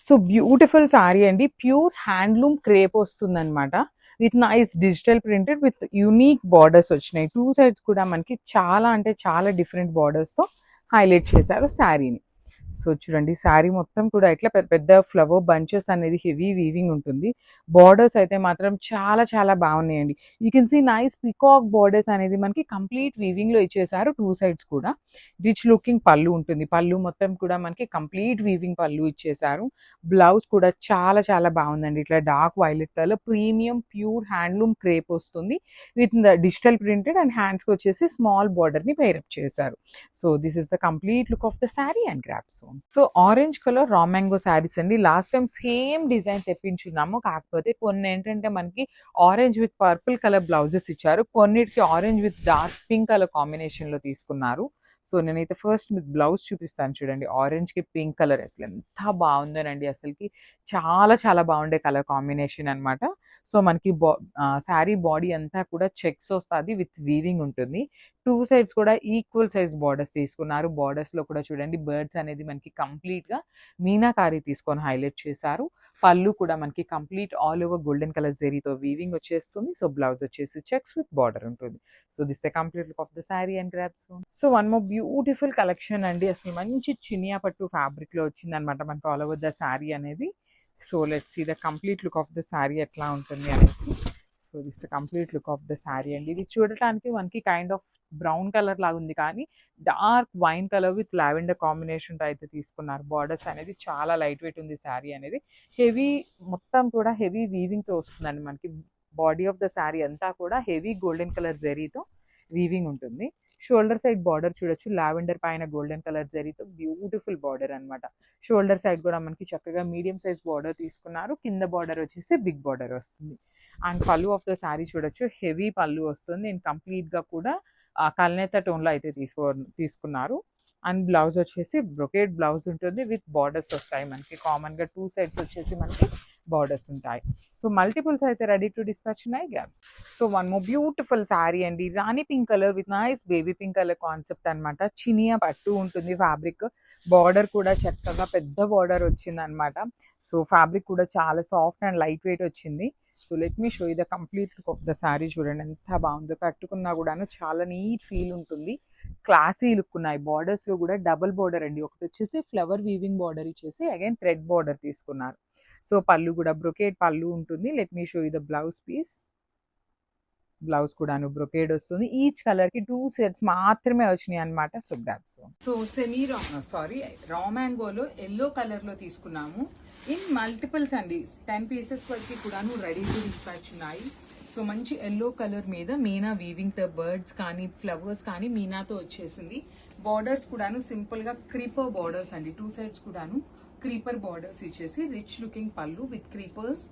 So beautiful sorry అండి, pure handloom crepe వస్తుందన్నమాట. With nice digital printed with unique borders వచ్చినాయి. Two sides కూడా మనకి చాలా అంటే చాలా డిఫరెంట్ బార్డర్స్తో హైలైట్ చేశారు శారీని. సో చూడండి, శారీ మొత్తం కూడా ఇట్లా పెద్ద పెద్ద ఫ్లవర్ బంచెస్ అనేది హెవీ వీవింగ్ ఉంటుంది. బార్డర్స్ అయితే మాత్రం చాలా చాలా బాగున్నాయండి. You can see nice peacock borders అనేది మనకి కంప్లీట్ వీవింగ్లో ఇచ్చేసారు. టూ సైడ్స్ కూడా రిచ్ లుకింగ్ పళ్ళు ఉంటుంది. పళ్ళు మొత్తం కూడా మనకి కంప్లీట్ వీవింగ్ పళ్ళు ఇచ్చేసారు. బ్లౌజ్ కూడా చాలా చాలా బాగుందండి. ఇట్లా dark violet colour premium pure handloom crepe వస్తుంది విత్ డిజిటల్ ప్రింటెడ్ అండ్ హ్యాండ్స్కి వచ్చేసి స్మాల్ బార్డర్ని పేరప్ చేశారు. So this is the complete look of the sari and grabs. So orange colour raw mango saris అండి. లాస్ట్ టైం సేమ్ డిజైన్ తెప్పించున్నాము, కాకపోతే కొన్ని ఏంటంటే మనకి orange with purple colour blouses ఇచ్చారు, కొన్నిటికి orange with dark pink colour కాంబినేషన్లో తీసుకున్నారు. సో నేనైతే ఫస్ట్ మీకు బ్లౌజ్ చూపిస్తాను చూడండి. ఆరెంజ్కి పింక్ కలర్ అసలు ఎంత బాగుందోనండి, అసలుకి చాలా చాలా బాగుండే కలర్ కాంబినేషన్ అనమాట. సో మనకి శారీ బాడీ అంతా కూడా చెక్స్ వస్తుంది విత్ వీవింగ్ ఉంటుంది. టూ సైడ్స్ కూడా ఈక్వల్ సైజ్ బార్డర్స్ తీసుకున్నారు. బార్డర్స్లో కూడా చూడండి బర్డ్స్ అనేది మనకి కంప్లీట్గా మీనాకారి తీసుకొని హైలైట్ చేశారు. పళ్ళు కూడా మనకి complete all over golden colour జెరీతో వీవింగ్ వచ్చేస్తుంది. సో బ్లౌజ్ వచ్చేసి చెక్స్ విత్ బార్డర్ ఉంటుంది. So this the complete look of the sari and grabs. So one more beautiful collection అండి, అసలు మంచి చినియా పట్టు ఫ్యాబ్రిక్లో వచ్చిందనమాట మనకి ఆల్ ఓవర్ ద శారీ అనేది. So let's see the complete look of the sari ఎట్లా ఉంటుంది అనేసి. So this the complete look of the sari అండి. ఇది చూడటానికి మనకి కైండ్ ఆఫ్ బ్రౌన్ కలర్ లాగా ఉంది, కానీ dark wine colour with lavender కాంబినేషన్తో అయితే తీసుకున్నారు. బార్డర్స్ అనేది చాలా లైట్ వెయిట్ ఉంది శారీ అనేది. హెవీ మొత్తం కూడా హెవీ వీవింగ్తో వస్తుందండి మనకి. బాడీ ఆఫ్ ద శారీ అంతా కూడా హెవీ గోల్డెన్ కలర్ జరీతో వీవింగ్ ఉంటుంది. షోల్డర్ సైడ్ బార్డర్ చూడొచ్చు, లావెండర్ పైన గోల్డెన్ కలర్ జరీతో బ్యూటిఫుల్ బార్డర్ అనమాట. షోల్డర్ సైడ్ కూడా మనకి చక్కగా మీడియం సైజ్ బార్డర్ తీసుకున్నారు. కింద బార్డర్ వచ్చేసి బిగ్ బార్డర్ వస్తుంది. అండ్ పళ్ళు ఆఫ్ ద శారీ చూడొచ్చు, హెవీ పళ్ళు వస్తుంది. నేను కంప్లీట్గా కూడా కల్నేత టోన్లో అయితే తీసుకున్నారు. అండ్ బ్లౌజ్ వచ్చేసి బ్రొకేడ్ బ్లౌజ్ ఉంటుంది విత్ బార్డర్స్ వస్తాయి మనకి. కామన్గా టూ సైడ్స్ వచ్చేసి మనకి బార్డర్స్ ఉంటాయి. సో మల్టిపుల్స్ అయితే రెడీ టు డిస్పాచ్ ఉన్నాయి grabs. So one more beautiful sari అండి, rani pink colour with nice baby pink colour concept అనమాట. చినియా పట్టు ఉంటుంది ఫ్యాబ్రిక్. బార్డర్ కూడా చక్కగా పెద్ద బార్డర్ వచ్చింది అనమాట. సో ఫ్యాబ్రిక్ కూడా చాలా సాఫ్ట్ అండ్ లైట్ వెయిట్ వచ్చింది. So let me show you the complete look of the sari. చూడండి ఎంత బాగుందో, కట్టుకున్నా కూడాను చాలా నీట్ ఫీల్ ఉంటుంది. క్లాసీ లుక్ ఉన్నాయి. బార్డర్స్లో కూడా డబుల్ బార్డర్ అండి, ఒకటి వచ్చేసి ఫ్లవర్ వీవింగ్ బార్డర్ ఇచ్చేసి అగైన్ థ్రెడ్ బార్డర్ తీసుకున్నారు. సో పళ్ళు కూడా బ్రొకేడ్ పళ్ళు ఉంటుంది. Let me show you the blouse piece. Blouse కూడాను బ్రొకేడ్ వస్తుంది. ఈచ్ కలర్ కి 2 సెట్స్ మాత్రమే వచ్చినాయి అనమాట. So grasp. సో సెమీ రా మ్యాంగోలో ఎల్లో కలర్ లో తీసుకున్నాము. ఇన్ మల్టిపుల్స్ అండి, 10 పీసెస్ వరకు కూడాను రెడీ టు డిస్పాచ్ ఉన్నాయి. సో మంచి ఎల్లో కలర్ మీద మీనా వీవింగ్ తో బర్డ్స్ కానీ ఫ్లవర్స్ కానీ మీనాతో వచ్చేసింది. బార్డర్స్ కూడాను సింపుల్ గా క్రీపర్ బార్డర్స్ అండి. టూ సైడ్స్ కూడాను క్రీపర్ బార్డర్స్ ఇచ్చేసి rich looking pallu with creepers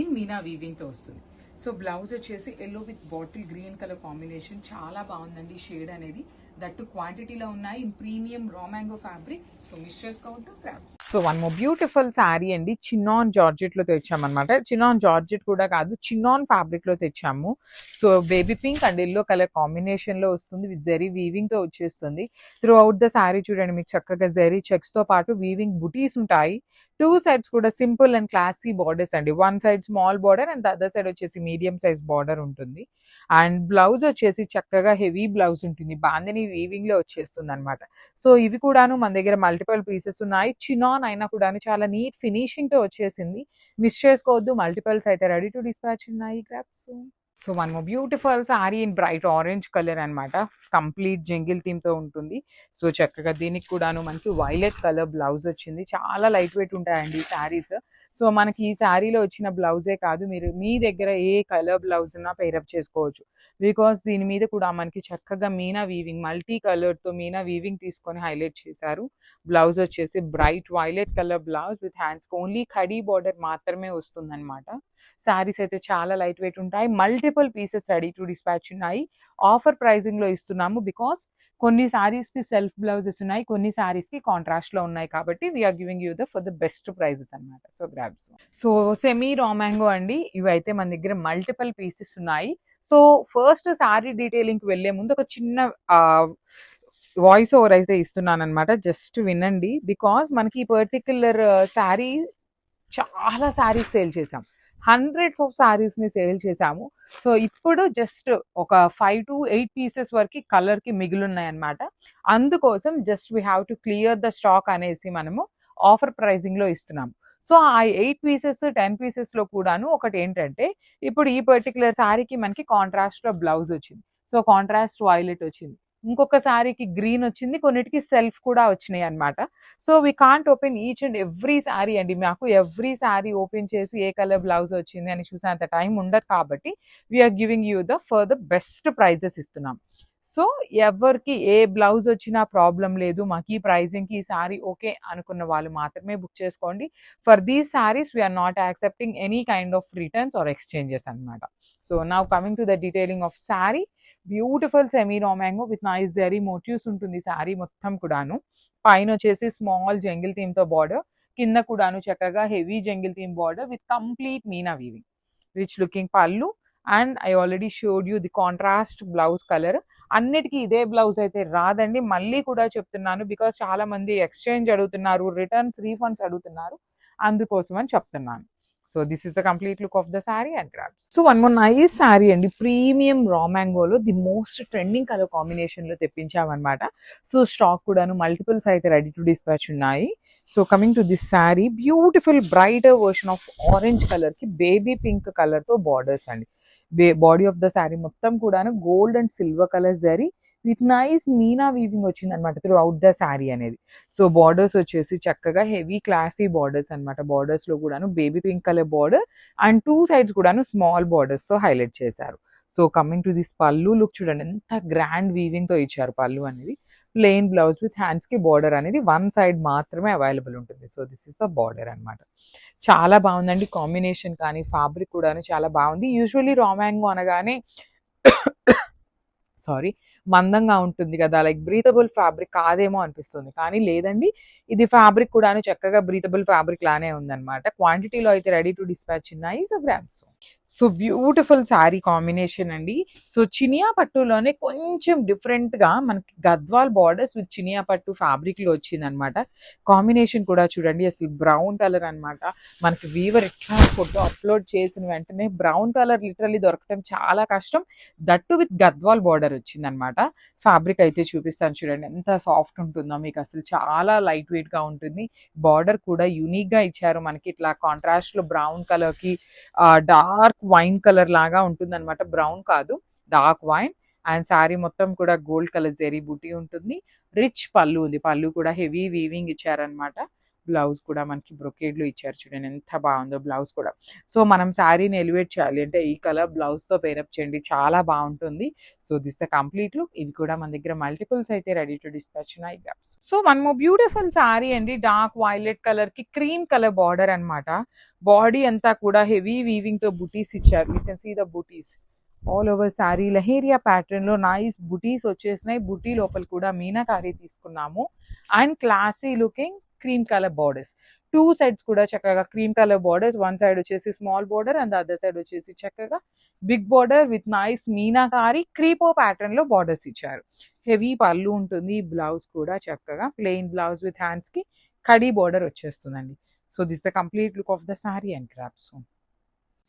in Meena weaving తో వస్తుంది. సో బ్లౌజ్ వచ్చేసి yellow with bottle green colour combination, చాలా బాగుందండి షేడ్ అనేది. దట్టు క్వాంటిటీలో ఉన్నాయి in premium raw mango fabric. So miss చేసుకోవద్దు grasp. So one more beautiful sari అండి, చిన్నాన్ జార్జెట్ లో తెచ్చామన్నమాట. చిన్నాన్ జార్జెట్ కూడా కాదు, చిన్నాన్ ఫ్యాబ్రిక్ లో తెచ్చాము. So baby pink and yellow colour combination లో వస్తుంది విత్ జెరీ వీవింగ్ తో వచ్చేస్తుంది. త్రూ అవుట్ ద శారీ చూడండి మీకు చక్కగా జెరీ చెక్స్ తో పాటు వీవింగ్ బుటీస్ ఉంటాయి. టూ సైడ్స్ కూడా సింపుల్ అండ్ క్లాసీ బార్డర్స్ అండి. One side small border and other side వచ్చేసి మీడియం సైజ్ బార్డర్ ఉంటుంది. అండ్ బ్లౌజ్ వచ్చేసి చక్కగా హెవీ బ్లౌజ్ ఉంటుంది, బాందిని వీవింగ్ లో వచ్చేస్తుంది అనమాట. సో ఇవి కూడాను మన దగ్గర మల్టిపుల్ పీసెస్ ఉన్నాయి. చినాన్ అయినా కూడాను చాలా నీట్ ఫినిషింగ్ తో వచ్చేసింది. మిస్ చేసుకోవద్దు, మల్టిపుల్స్ అయితే రెడీ టు డిస్పాచ్ ఉన్నాయి grabs. So one more beautiful saree in bright orange colour అనమాట. కంప్లీట్ జంగిల్ థీమ్ తో ఉంటుంది. సో చక్కగా దీనికి కూడాను మనకి వైలెట్ కలర్ బ్లౌజ్ వచ్చింది. చాలా లైట్ వెయిట్ ఉంటాయండి ఈ శారీస్. సో మనకి ఈ శారీలో వచ్చిన బ్లౌజే కాదు, మీరు మీ దగ్గర ఏ కలర్ బ్లౌజ్ ఉన్నా పేరప్ చేసుకోవచ్చు. బికాస్ దీని మీద కూడా మనకి చక్కగా మీనా వీవింగ్ మల్టీ కలర్తో మీనా వీవింగ్ తీసుకొని హైలైట్ చేశారు. బ్లౌజ్ వచ్చేసి bright violet colour blouse with hands only khadi border మాత్రమే వస్తుంది అనమాట. శారీస్ అయితే చాలా లైట్ వెయిట్ ఉంటాయి. Multiple pieces ready to dispatch ఉన్నాయి. ఆఫర్ ప్రైజింగ్ లో ఇస్తున్నాము బికాస్ కొన్ని సారీస్ కి సెల్ఫ్ బ్లౌజెస్ ఉన్నాయి, కొన్ని సారీస్ కి కాంట్రాస్ట్ లో ఉన్నాయి, కాబట్టి we are giving you for the best prices అనమాట. So grabs. So semi raw mango అండి, ఇవి అయితే మన దగ్గర మల్టిపుల్ పీసెస్ ఉన్నాయి. సో ఫస్ట్ సారీ డీటెయిలింగ్ కి వెళ్లే ముందు ఒక చిన్న వాయిస్ ఓవర్ అయితే ఇస్తున్నాను అనమాట. జస్ట్ వినండి, బికాస్ మనకి ఈ పర్టిక్యులర్ శారీ చాలా శారీస్ సేల్ చేసాం, హండ్రెడ్స్ ఆఫ్ శారీస్ని సేల్ చేసాము. సో ఇప్పుడు జస్ట్ ఒక 5 to 8 పీసెస్ వరకు కలర్కి మిగిలిన్నాయన్నమాట. అందుకోసం just we have to clear the stock అనేసి మనము ఆఫర్ ప్రైజింగ్లో ఇస్తున్నాము. సో ఆ 8 పీసెస్ 10 పీసెస్లో కూడాను ఒకటి ఏంటంటే, ఇప్పుడు ఈ పర్టికులర్ శారీకి మనకి కాంట్రాస్ట్లో బ్లౌజ్ వచ్చింది, సో కాంట్రాస్ట్ వైలెట్ వచ్చింది, ఇంకొక శారీకి గ్రీన్ వచ్చింది, కొన్నిటికి సెల్ఫ్ కూడా వచ్చినాయి అనమాట. So we can't open each and every sari అండి. మాకు ఎవ్రీ శారీ ఓపెన్ చేసి ఏ కలర్ బ్లౌజ్ వచ్చింది అని చూసేంత టైం ఉండదు, కాబట్టి we are giving you for the best prizes ఇస్తున్నాం. సో ఎవరికి ఏ బ్లౌజ్ వచ్చినా ప్రాబ్లం లేదు, మాకు ఈ ప్రైజింగ్కి ఈ శారీ ఓకే అనుకున్న వాళ్ళు మాత్రమే బుక్ చేసుకోండి. For these sarees we are not accepting any kind of returns or exchanges అనమాట. So now coming to the detailing of saree. Beautiful semi raw mango with nice zari motifs ఉంటుంది శారీ మొత్తం కూడాను. పైన వచ్చేసి స్మాల్ జంగిల్ థీమ్ తో బార్డర్, కింద కూడాను చక్కగా heavy jungle theme border with complete meena weaving, rich looking pallu. And I already showed you the contrast blouse colour. అన్నిటికీ ఇదే బ్లౌజ్ అయితే రాదండి, మళ్ళీ కూడా చెప్తున్నాను, బికాస్ చాలా మంది ఎక్స్చేంజ్ అడుగుతున్నారు, రిటర్న్స్ రీఫండ్స్ అడుగుతున్నారు, అందుకోసం అని చెప్తున్నాను. So this is the complete look of the sari and grabs. So one more nice saree అండి, ప్రీమియం రా మ్యాంగోలో ది మోస్ట్ ట్రెండింగ్ కలర్ కాంబినేషన్లో తెప్పించామన్నమాట. సో స్టాక్ కూడాను మల్టిపుల్స్ అయితే రెడీ టు డిస్పాచ్ ఉన్నాయి. So coming to this saree, beautiful brighter version of orange కలర్కి baby pink కలర్తో borders అండి. బాడీ ఆఫ్ ద శారీ మొత్తం కూడాను gold and silver colour zari with nice meena weaving వచ్చింది అనమాట త్రూ అవుట్ ద శారీ అనేది. సో బార్డర్స్ వచ్చేసి చక్కగా హెవీ క్లాసీ బార్డర్స్ అనమాట. బార్డర్స్ లో కూడాను baby pink colour border and 2 sides కూడాను స్మాల్ బార్డర్స్ తో హైలైట్ చేశారు. సో కమింగ్ టు దిస్ పళ్ళు లుక్ చూడండి, ఎంత గ్రాండ్ వీవింగ్ తో ఇచ్చారు. పళ్ళు అనేది ప్లెయిన్ బ్లౌజ్ విత్ హ్యాండ్స్ కి బార్డర్ అనేది 1 సైడ్ మాత్రమే అవైలబుల్ ఉంటుంది. So this is the border అనమాట. చాలా బాగుందండి కాంబినేషన్, కానీ ఫ్యాబ్రిక్ కూడా చాలా బాగుంది. యూజువల్లీ రా మ్యాంగో అనగానే సారీ మందంగా ఉంటుంది కదా, లైక్ బ్రీతబుల్ ఫ్యాబ్రిక్ కాదేమో అనిపిస్తుంది, కానీ లేదండి, ఇది ఫ్యాబ్రిక్ కూడా చక్కగా బ్రీతబుల్ ఫ్యాబ్రిక్ లానే ఉందన్నమాట. క్వాంటిటీలో అయితే రెడీ టు డిస్పాచ్ ఉన్నాయి. So grams. So beautiful sari combination అండి. సో చినియా పట్టులోనే కొంచెం డిఫరెంట్ గా మనకి గద్వాల్ బార్డర్స్ విత్ చినియా పట్టు ఫ్యాబ్రిక్ లో వచ్చింది అనమాట. కాంబినేషన్ కూడా చూడండి, అసలు బ్రౌన్ కలర్ అనమాట. మనకి వీవర్ ఎట్లా ఫోటో అప్లోడ్ చేసిన వెంటనే బ్రౌన్ కలర్ లిటరల్లీ దొరకటం చాలా కష్టం, దట్టు విత్ గద్వాల్ బార్డర్ వచ్చింది అనమాట. ఫ్యాబ్రిక్ అయితే చూపిస్తాను చూడండి, ఎంత సాఫ్ట్ ఉంటుందో మీకు, అసలు చాలా లైట్ వెయిట్ గా ఉంటుంది. బార్డర్ కూడా యూనిక్ గా ఇచ్చారు మనకి, ఇట్లా కాంట్రాస్ట్ లో బ్రౌన్ కలర్ కి డార్క్ వైన్ కలర్ లాగా ఉంటుంది అనమాట. బ్రౌన్ కాదు, డార్క్ వైన్. అండ్ శారీ మొత్తం కూడా గోల్డ్ కలర్ జెరీ బుటీ ఉంటుంది. రిచ్ పళ్ళు ఉంది, పళ్ళు కూడా హెవీ వీవింగ్ ఇచ్చారనమాట. బ్లౌజ్ కూడా మనకి బ్రొకేడ్ లో ఇచ్చారు చూడండి, ఎంత బాగుందో బ్లౌజ్ కూడా. సో మనం శారీని ఎలివేట్ చేయాలి అంటే ఈ కలర్ బ్లౌజ్ తో పేరప్ చేయండి, చాలా బాగుంటుంది. So this the complete look. ఇవి కూడా మన దగ్గర మల్టిపుల్స్ అయితే రెడీ టు డిస్పాచ్ ఉన్నాయి. So one more beautiful sari అండి, డార్క్ వైలెట్ కలర్ కి క్రీమ్ కలర్ బార్డర్ అనమాట. బాడీ అంతా కూడా హెవీ వీవింగ్ తో బుటీస్ ఇచ్చారు. You can see the buttis all over sari. Leheriya pattern లో నైస్ బుటీస్ వచ్చేసినాయి. బుటీ లోపల కూడా మీనాకారీ తీసుకున్నాము. And classy looking cream colour borders, 2 sides కూడా చక్కగా క్రీమ్ కలర్ బార్డర్స్. 1 సైడ్ వచ్చేసి small border and other side వచ్చేసి చక్కగా big border with nice meenakari క్రీపో ప్యాటర్న్ లో బార్డర్స్ ఇచ్చారు. హెవీ పళ్ళు ఉంటుంది. బ్లౌజ్ కూడా చక్కగా ప్లెయిన్ బ్లౌజ్ విత్ హ్యాండ్స్ కి కడీ బార్డర్ వచ్చేస్తుందండి. So this the complete look of the saree and grabs.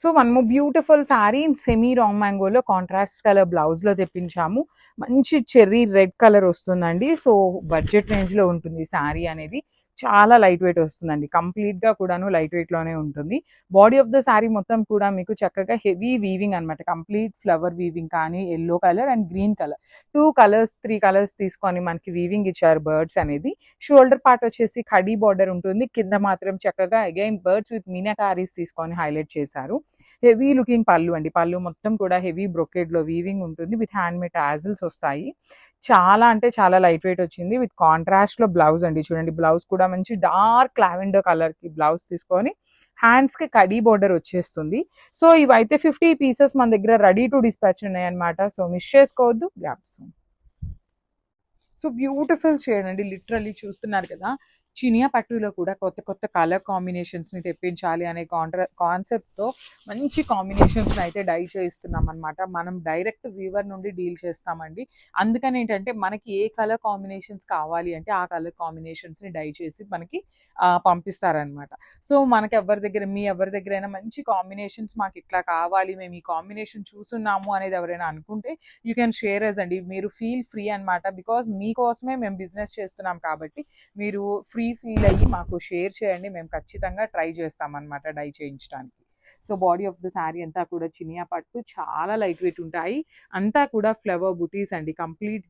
So one more beautiful saree in semi రాంగ్ మ్యాంగోలో కాంట్రాస్ట్ కలర్ బ్లౌజ్లో తెప్పించాము. మంచి చెర్రీ రెడ్ కలర్ వస్తుందండి. సో బడ్జెట్ రేంజ్లో ఉంటుంది శారీ అనేది. చాలా లైట్ వెయిట్ వస్తుందండి, కంప్లీట్గా కూడాను లైట్ వెయిట్లోనే ఉంటుంది. బాడీ ఆఫ్ ద శారీ మొత్తం కూడా మీకు చక్కగా హెవీ వీవింగ్ అనమాట. కంప్లీట్ ఫ్లవర్ వీవింగ్, కానీ yellow colour and green colour 2 colours 3 colours తీసుకొని మనకి వీవింగ్ ఇచ్చారు. బర్డ్స్ అనేది షోల్డర్ పార్ట్ వచ్చేసి ఖడీ బార్డర్ ఉంటుంది. కింద మాత్రం చక్కగా అగైన్ బర్డ్స్ విత్ మీనాకారీస్ తీసుకొని హైలైట్ చేశారు. హెవీ లుకింగ్ పళ్ళు అండి. పళ్ళు మొత్తం కూడా హెవీ బ్రొకేడ్లో వీవింగ్ ఉంటుంది విత్ హ్యాండ్ మేడ్ టాజిల్స్ వస్తాయి. చాలా అంటే చాలా లైట్ వెయిట్ వచ్చింది. విత్ కాంట్రాస్ట్ లో బ్లౌజ్ అండి. చూడండి బ్లౌజ్ కూడా మంచి డార్క్ లావెండర్ కలర్ కి బ్లౌజ్ తీసుకొని హ్యాండ్స్ కి కడీ బోర్డర్ వచ్చేస్తుంది. సో ఇవైతే 50 పీసెస్ మన దగ్గర రెడీ టు డిస్పాచ్ ఉన్నాయి అనమాట. సో మిస్ చేసుకోవద్దు, గ్రాబ్స్. సో బ్యూటిఫుల్ షేడ్ అండి, లిటరల్లీ చూస్తున్నారు కదా, చినియా పట్టులో కూడా కొత్త కొత్త కలర్ కాంబినేషన్స్ని తెప్పించాలి అనే కాన్సెప్ట్తో మంచి కాంబినేషన్స్ని అయితే డై చేయిస్తున్నాం అనమాట. మనం డైరెక్ట్ వీవర్ నుండి డీల్ చేస్తామండి. అందుకని ఏంటంటే మనకి ఏ కలర్ కాంబినేషన్స్ కావాలి అంటే ఆ కలర్ కాంబినేషన్స్ని డై చేసి మనకి పంపిస్తారనమాట. సో మనకి ఎవరి దగ్గరైనా మంచి కాంబినేషన్స్ మాకు ఇట్లా కావాలి, మేము ఈ కాంబినేషన్ చూస్తున్నాము అనేది ఎవరైనా అనుకుంటే యూ కెన్ షేర్ అస్ అండి. మీరు ఫీల్ ఫ్రీ అనమాట. బికాజ్ మీకోసమే మేము బిజినెస్ చేస్తున్నాం కాబట్టి మీరు ఫ్రీ ఫీల్ అయ్యి మాకు షేర్ చేయండి. మేము ఖచ్చితంగా ట్రై చేస్తామన్నమాట డై చేయించడానికి. So body of the sari అంతా కూడా చినియా పట్టు, చాలా లైట్ వెయిట్ ఉంటాయి. అంతా కూడా ఫ్లవర్ బుటీస్ అండి. Complete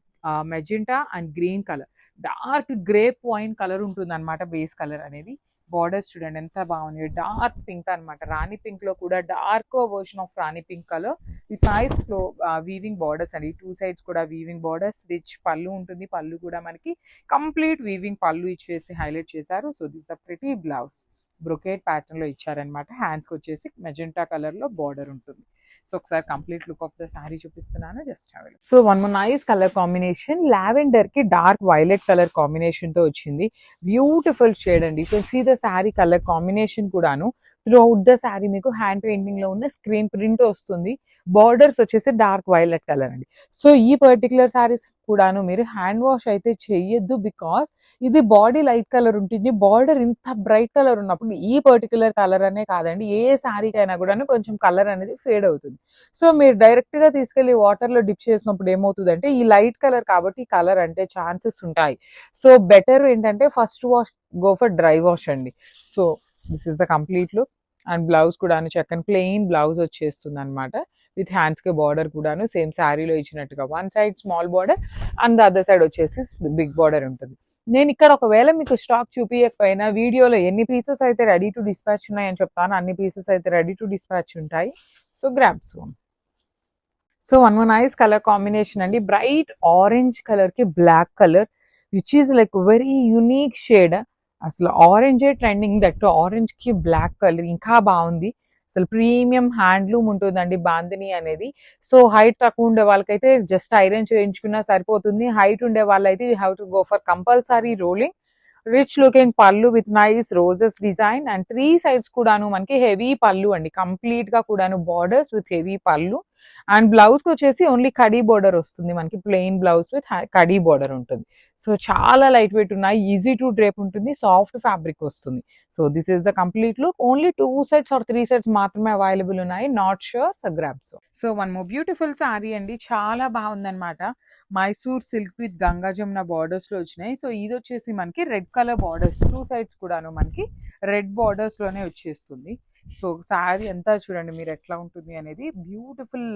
magenta and green colour, dark grape wine colour ఉంటుంది అనమాట బేస్ కలర్ అనేది. బార్డర్స్ చూడండి ఎంత బాగుంది, డార్క్ పింక్ అనమాట. రాణి పింక్ లో కూడా dark version of Rani pink colour with nice flow weaving borders అండి. 2 sides కూడా వీవింగ్ బార్డర్స్. రిచ్ పళ్ళు ఉంటుంది. పళ్ళు కూడా మనకి కంప్లీట్ వీవింగ్ పళ్ళు ఇచ్చేసి హైలైట్ చేశారు. So this the pretty blouse brocade pattern లో ఇచ్చారనమాట. హ్యాండ్స్ కి వచ్చేసి మెజెంటా కలర్ లో బార్డర్ ఉంటుంది. సో ఒకసారి complete look of the saree చూపిస్తున్నాను, just have it. So one more nice colour combination, lavender కి డార్క్ వైలెట్ కలర్ కాంబినేషన్ తో వచ్చింది. బ్యూటిఫుల్ షేడ్ అండి. You see the saree colour combination కూడాను త్రూ అవుట్ ద శారీ మీకు హ్యాండ్ పెయింటింగ్ లో ఉన్న స్క్రీన్ ప్రింట్ వస్తుంది. బార్డర్స్ వచ్చేసి డార్క్ వైలెట్ కలర్ అండి. సో ఈ పర్టికులర్ శారీస్ కూడాను మీరు హ్యాండ్ వాష్ అయితే చెయ్యొద్దు, బికాస్ ఇది బాడీ లైట్ కలర్ ఉంటుంది. బార్డర్ ఇంత బ్రైట్ కలర్ ఉన్నప్పుడు ఈ పర్టికులర్ కలర్ అనే కాదండి, ఏ శారీకైనా కూడా కొంచెం కలర్ అనేది ఫేడ్ అవుతుంది. సో మీరు డైరెక్ట్ గా తీసుకెళ్లి వాటర్ లో డిప్ చేసినప్పుడు ఏమవుతుంది అంటే ఈ లైట్ కలర్ కాబట్టి కలర్ అంటే ఛాన్సెస్ ఉంటాయి. సో బెటర్ ఏంటంటే first wash go for dry wash అండి. So this is the complete look. And blouse కూడాను చక్కని ప్లెయిన్ బ్లౌజ్ వచ్చేస్తుంది అనమాట. విత్ హ్యాండ్స్ కి బార్డర్ కూడాను సేమ్ శారీలో ఇచ్చినట్టుగా one side small border and the other side వచ్చేసి బిగ్ బార్డర్ ఉంటుంది. నేను ఇక్కడ ఒకవేళ మీకు స్టాక్ చూపించకపోయినా వీడియోలో ఎన్ని పీసెస్ అయితే రెడీ టు డిస్పాచ్ ఉన్నాయని చెప్తాను, అన్ని పీసెస్ అయితే రెడీ టు డిస్పాచ్ ఉంటాయి. So grabs. So one more nice colour combination అండి. బ్రైట్ ఆరెంజ్ కలర్ కి black colour which is like very unique shade. అసలు ఆరెంజే ట్రెండింగ్, దట్ ఆరెంజ్ కి బ్లాక్ కలర్ ఇంకా బాగుంది. అసలు ప్రీమియం హ్యాండ్లూమ్ ఉంటుందండి బాందిని అనేది. సో హైట్ తక్కువ ఉండే వాళ్ళకైతే జస్ట్ ఐరన్ చేయించుకున్నా సరిపోతుంది. హైట్ ఉండే వాళ్ళైతే you have to go for compulsory rolling. Rich looking pallu with nice roses design and 3 sides కూడాను మనకి హెవీ పళ్ళు అండి. కంప్లీట్ గా కూడాను borders with heavy pallu. And blouse కి వచ్చేసి ఓన్లీ కడీ బార్డర్ వస్తుంది మనకి, ప్లెయిన్ బ్లౌజ్ విత్ కడీ బార్డర్ ఉంటుంది. సో చాలా లైట్ వెయిట్ ఉన్నాయి, ఈజీ టు డ్రేప్ ఉంటుంది, సాఫ్ట్ ఫ్యాబ్రిక్ వస్తుంది. So this is the complete look. Only 2 sets or 3 sets మాత్రమే అవైలబుల్ ఉన్నాయి. Not sure, so grabs. So one more beautiful sari అండి, చాలా బాగుందన్నమాట. Mysore silk with Ganga Jamuna borders లో వచ్చినాయి. సో ఇది వచ్చేసి మనకి రెడ్ కలర్ బార్డర్స్, 2 sides కూడాను మనకి రెడ్ బార్డర్స్ లోనే వచ్చేస్తుంది. సో శారీ అంతా చూడండి మీరు ఎట్లా ఉంటుంది అనేది. బ్యూటిఫుల్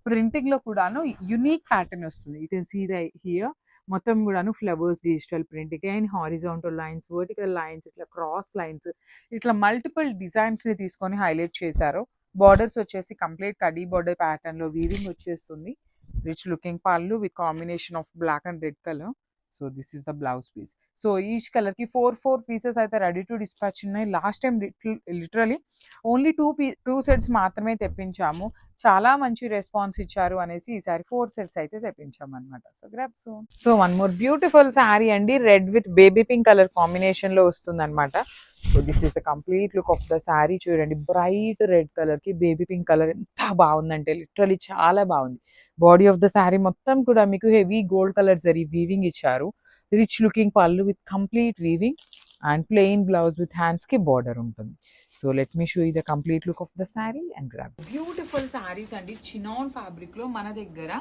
ప్రింటింగ్ లో కూడాను యునిక్ ప్యాటర్న్ వస్తుంది. You can see the here మొత్తం కూడాను flowers digital print, again horizontal lines, vertical lines, ఇట్లా క్రాస్ లైన్స్, ఇట్లా మల్టిపుల్ డిజైన్స్ ని తీసుకొని హైలైట్ చేశారు. బార్డర్స్ వచ్చేసి కంప్లీట్ కడీ బార్డర్ ప్యాటర్న్ లో వీవింగ్ వచ్చేస్తుంది. Rich looking pallu with combination of black and red colour. So this is the blouse piece. So each colour కి 4 పీసెస్ అయితే రెడీ టు డిస్పాచ్ ఉన్నాయి. Last time literally only 2 sets మాత్రమే తెప్పించాము. చాలా మంచి response ఇచ్చారు అనేసి ఈసారి 4 sets అయితే తెప్పించాము అనమాట. So grab. So one more beautiful sari అండి, red with baby pink colour combination లో వస్తుంది అనమాట. So this is the complete look of the sari. చూడండి బ్రైట్ రెడ్ కలర్ కి బేబీ పింక్ కలర్ ఎంత బాగుందంటే లిటరలీ చాలా బాగుంది. బాడీ ఆఫ్ ద శారీ మొత్తం కూడా మీకు heavy gold colour zari weaving ఇచ్చారు. Rich looking pallu with complete weaving and plain blouse with hands కి బార్డర్ ఉంటుంది. So let me show you the complete look of the sari and grab. Beautiful saris అండి, chinon fabric లో మన దగ్గర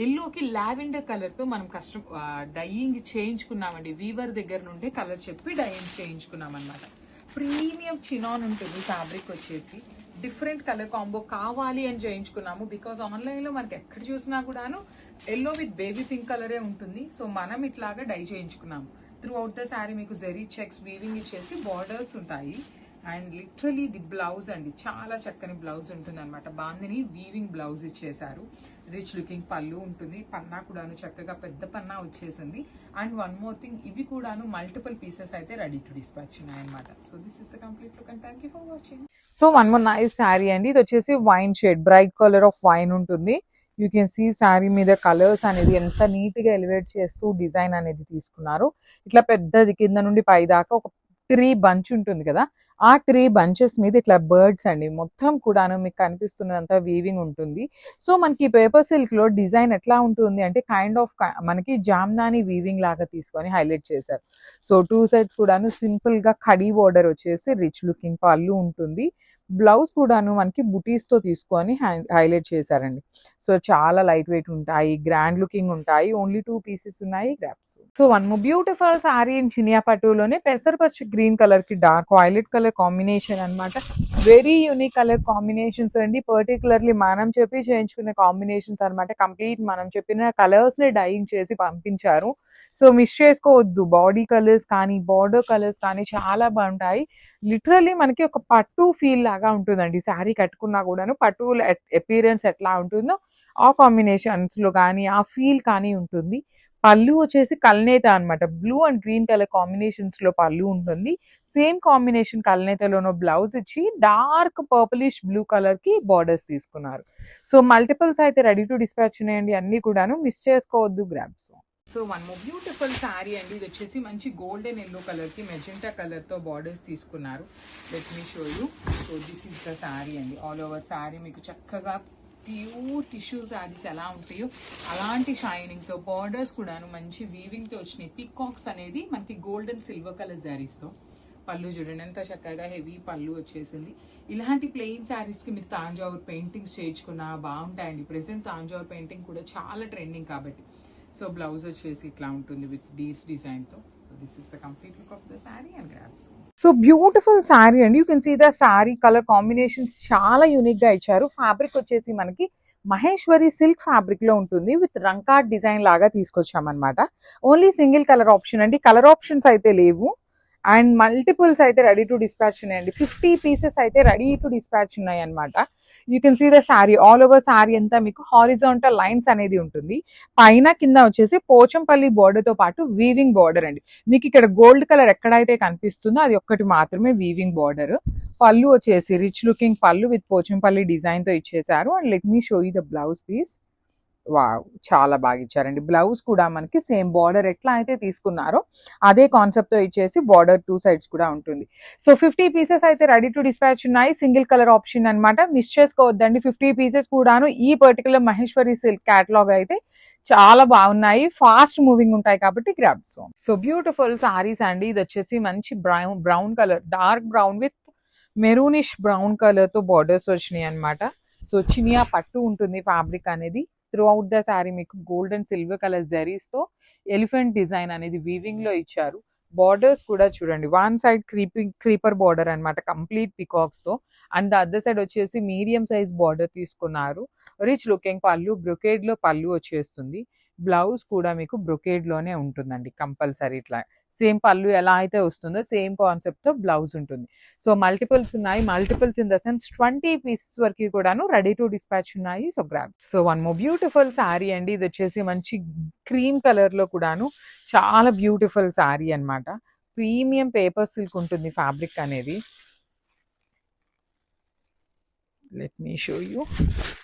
ఎల్లోకి లావెండర్ కలర్ తో మనం డైయింగ్ చేయించుకున్నామండి. వీవర్ దగ్గర నుండి కలర్ చెప్పి డైయింగ్ చేయించుకున్నాం అనమాట. ప్రీమియం చినాన్ ఉంటుంది ఫ్యాబ్రిక్ వచ్చేసి. డిఫరెంట్ కలర్ కాంబో కావాలి అని చేయించుకున్నాము, బికాస్ ఆన్లైన్ లో మనకి ఎక్కడ చూసినా కూడాను ఎల్లో విత్ బేబీ పింక్ కలరే ఉంటుంది. సో మనం ఇట్లాగా డై చేయించుకున్నాము. త్రూ అవుట్ ద శారీ మీకు జెరీ చెక్స్ వీవింగ్ ఇచ్చేసి బార్డర్స్ ఉంటాయి. అండ్ లిటరలీ ది బ్లౌజ్ అండి, చాలా చక్కని బ్లౌజ్ ఉంటుంది అనమాట. బాందిని వీవింగ్ బ్లౌజ్ ఇచ్చేసారు. రిచ్ లుకింగ్ పళ్ళు ఉంటుంది. పన్నా కూడాను చక్కగా పెద్ద పన్నా వచ్చేసింది. అండ్ వన్ మోర్ థింగ్, ఇవి కూడాను మల్టిపుల్ పీసెస్ అయితే రెడీ టు డిస్పాచ్ ఉన్నాయి అనమాట. So this is the complete look and thank you for watching. So one more nice saree అండి, ఇది వచ్చేసి wine shade, bright colour of wine ఉంటుంది. యూ కెన్ సీ శారీ మీద కలర్స్ అనేది ఎంత నీట్గా ఎలివేట్ చేస్తూ డిజైన్ అనేది తీసుకున్నారు. ఇట్లా పెద్దది కింద నుండి పై దాకా ఒక ట్రీ బంచ్ ఉంటుంది కదా, ఆ ట్రీ బంచెస్ మీద ఇట్లా బర్డ్స్ అండి మొత్తం కూడాను మీకు కనిపిస్తున్నదంతా వీవింగ్ ఉంటుంది. సో మనకి పేపర్ సిల్క్ లో డిజైన్ ఎట్లా ఉంటుంది అంటే కైండ్ ఆఫ్ మనకి జామ్నాని వీవింగ్ లాగా తీసుకొని హైలైట్ చేశారు. సో టూ సైడ్స్ కూడాను సింపుల్ గా కడీ బోర్డర్ వచ్చేసి రిచ్ లుకింగ్ పళ్ళు ఉంటుంది. బ్లౌజ్ కూడాను మనకి బుటీస్ తో తీసుకొని హైలైట్ చేశారండి. సో చాలా లైట్ వెయిట్ ఉంటాయి, గ్రాండ్ లుకింగ్ ఉంటాయి. ఓన్లీ 2 పీసెస్ ఉన్నాయి grabs. So one more beautiful saree in చినియా పట్టులోనే పెసరపచ్చి గ్రీన్ కలర్ కి డార్క్ వైలెట్ కలర్ కాంబినేషన్ అన్నమాట. వెరీ యూనిక్ కలర్ కాంబినేషన్స్ అండి. పర్టికులర్లీ మనం చెప్పి చేయించుకునే కాంబినేషన్స్ అన్నమాట. కంప్లీట్ మనం చెప్పిన కలర్స్ ని డైయింగ్ చేసి పంపించారు. సో మిస్ చేసుకోవద్దు. బాడీ కలర్స్ కానీ బార్డర్ కలర్స్ కానీ చాలా బాగుంటాయి. లిటరల్లీ మనకి ఒక పట్టు ఫీల్ లాగా ఉంటుందండి. శారీ కట్టుకున్నా కూడాను పట్టు అపీరెన్స్ ఎట్లా ఉంటుందో ఆ కాంబినేషన్స్ లో కానీ ఆ ఫీల్ కానీ ఉంటుంది. పళ్ళు వచ్చేసి కల్నేత అన్నమాట. Blue and green colour combinations లో పళ్ళు ఉంటుంది. సేమ్ కాంబినేషన్ కల్నేతలోనో బ్లౌజ్ ఇచ్చి డార్క్ పర్పులిష్ బ్లూ కలర్ కి బార్డర్స్ తీసుకున్నారు. సో మల్టిపుల్స్ అయితే రెడీ టు డిస్పాచ్ ఉన్నాయండి. అన్ని కూడాను మిస్ చేసుకోవద్దు grabs. So one more beautiful sari అండి. ఇది వచ్చేసి మంచి గోల్డెన్ ఎల్లో కలర్ కి మెజెంటా కలర్ తో బార్డర్స్ తీసుకున్నారు. Let me show you. So this is the sari అండి. ఆల్ ఓవర్ శారీ మీకు చక్కగా ప్యూర్ టిష్యూ శారీస్ ఎలా ఉంటాయో అలాంటి షైనింగ్ తో బార్డర్స్ కూడాను మంచి వీవింగ్ తో వచ్చినాయి. పికాక్స్ అనేది మనకి గోల్డెన్ సిల్వర్ కలర్ శారీస్ తో. పళ్ళు చూడండి ఎంత చక్కగా హెవీ పళ్ళు వచ్చేసింది. ఇలాంటి ప్లెయిన్ శారీస్ కి మీరు తాంజావూర్ పెయింటింగ్స్ చేయించుకున్నా బాగుంటాయండి. ప్రెసెంట్ తాంజావూర్ పెయింటింగ్ కూడా చాలా ట్రెండింగ్ కాబట్టి. సో బ్లౌజ్ వచ్చేసి ఇట్లా ఉంటుంది విత్ డీర్స్ డిజైన్ తో. So this is the complete look of the sari and grabs. So beautiful sari అండి. You can see the saree colour combinations చాలా యూనిక్ గా ఇచ్చారు. ఫ్యాబ్రిక్ వచ్చేసి మనకి మహేశ్వరి సిల్క్ ఫ్యాబ్రిక్ లో ఉంటుంది. విత్ రంకాట్ డిజైన్ లాగా తీసుకొచ్చామన్నమాట. ఓన్లీ సింగిల్ కలర్ ఆప్షన్ అండి. కలర్ ఆప్షన్స్ అయితే లేవు. అండ్ మల్టిపుల్స్ అయితే రెడీ టు డిస్పాచ్ ఉన్నాయండి. 50 పీసెస్ అయితే రెడీ టు డిస్పాచ్ ఉన్నాయి అనమాట. You can see the sari all over sari అంతా మీకు హారిజాంటల్ లైన్స్ అనేది ఉంటుంది. పైన కింద వచ్చేసి పోచంపల్లి బోర్డర్ తో పాటు వీవింగ్ బార్డర్ అండి. మీకు ఇక్కడ గోల్డ్ కలర్ ఎక్కడైతే కనిపిస్తుందో అది ఒక్కటి మాత్రమే వీవింగ్ బార్డర్. పళ్ళు వచ్చేసి rich looking pallu with Pochampally design తో ఇచ్చేసారు. And let me show you the blouse piece. Wow, చాలా బాగా ఇచ్చారండి. బ్లౌజ్ కూడా మనకి సేమ్ బార్డర్ ఎట్లా అయితే తీసుకున్నారో అదే కాన్సెప్ట్ తో ఇచ్చేసి బార్డర్ 2 సైడ్స్ కూడా ఉంటుంది. సో 50 పీసెస్ అయితే రెడీ టు డిస్పాచ్ ఉన్నాయి. సింగిల్ కలర్ ఆప్షన్ అన్నమాట. మిస్ చేసుకోవద్దండి. 50 పీసెస్ కూడాను ఈ పర్టికులర్ మహేశ్వరి సిల్క్ క్యాటలాగ్ అయితే చాలా బాగున్నాయి. ఫాస్ట్ మూవింగ్ ఉంటాయి కాబట్టి గ్రాబ్స్. సో బ్యూటిఫుల్ సారీస్ అండి. ఇది వచ్చేసి మంచి brown colour, dark brown with maroonish brown colour తో బార్డర్స్ వచ్చినాయి అనమాట. సో చినియా పట్టు ఉంటుంది ఫ్యాబ్రిక్ అనేది. త్రూ అవుట్ ద శారీ మీకు gold and silver colour zaris తో ఎలిఫెంట్ డిజైన్ అనేది వీవింగ్ లో ఇచ్చారు. బార్డర్స్ కూడా చూడండి, వన్ సైడ్ క్రీపర్ బార్డర్ అన్నమాట కంప్లీట్ పికాక్స్ తో. అండ్ ద అదర్ సైడ్ వచ్చేసి మీడియం సైజ్ బార్డర్ తీసుకున్నారు. రిచ్ లుకింగ్ పళ్ళు, బ్రొకేడ్ లో పళ్ళు వచ్చేస్తుంది. బ్లౌజ్ కూడా మీకు బ్రొకేడ్ లోనే ఉంటుందండి కంపల్సరీ. ఇట్లా సేమ్ పళ్ళు ఎలా అయితే వస్తుందో సేమ్ కాన్సెప్ట్ తో బ్లౌజ్ ఉంటుంది. సో మల్టిపుల్స్ ఉన్నాయి. Multiples in the sense 20 pieces వరకు కూడాను రెడీ టు డిస్పాచ్ ఉన్నాయి. So grab. So one more beautiful sari అండి. ఇది వచ్చేసి మంచి క్రీమ్ కలర్ లో కూడాను చాలా బ్యూటిఫుల్ శారీ అన్నమాట. ప్రీమియం పేపర్ సిల్క్ ఉంటుంది ఫ్యాబ్రిక్ అనేది. Let me show you.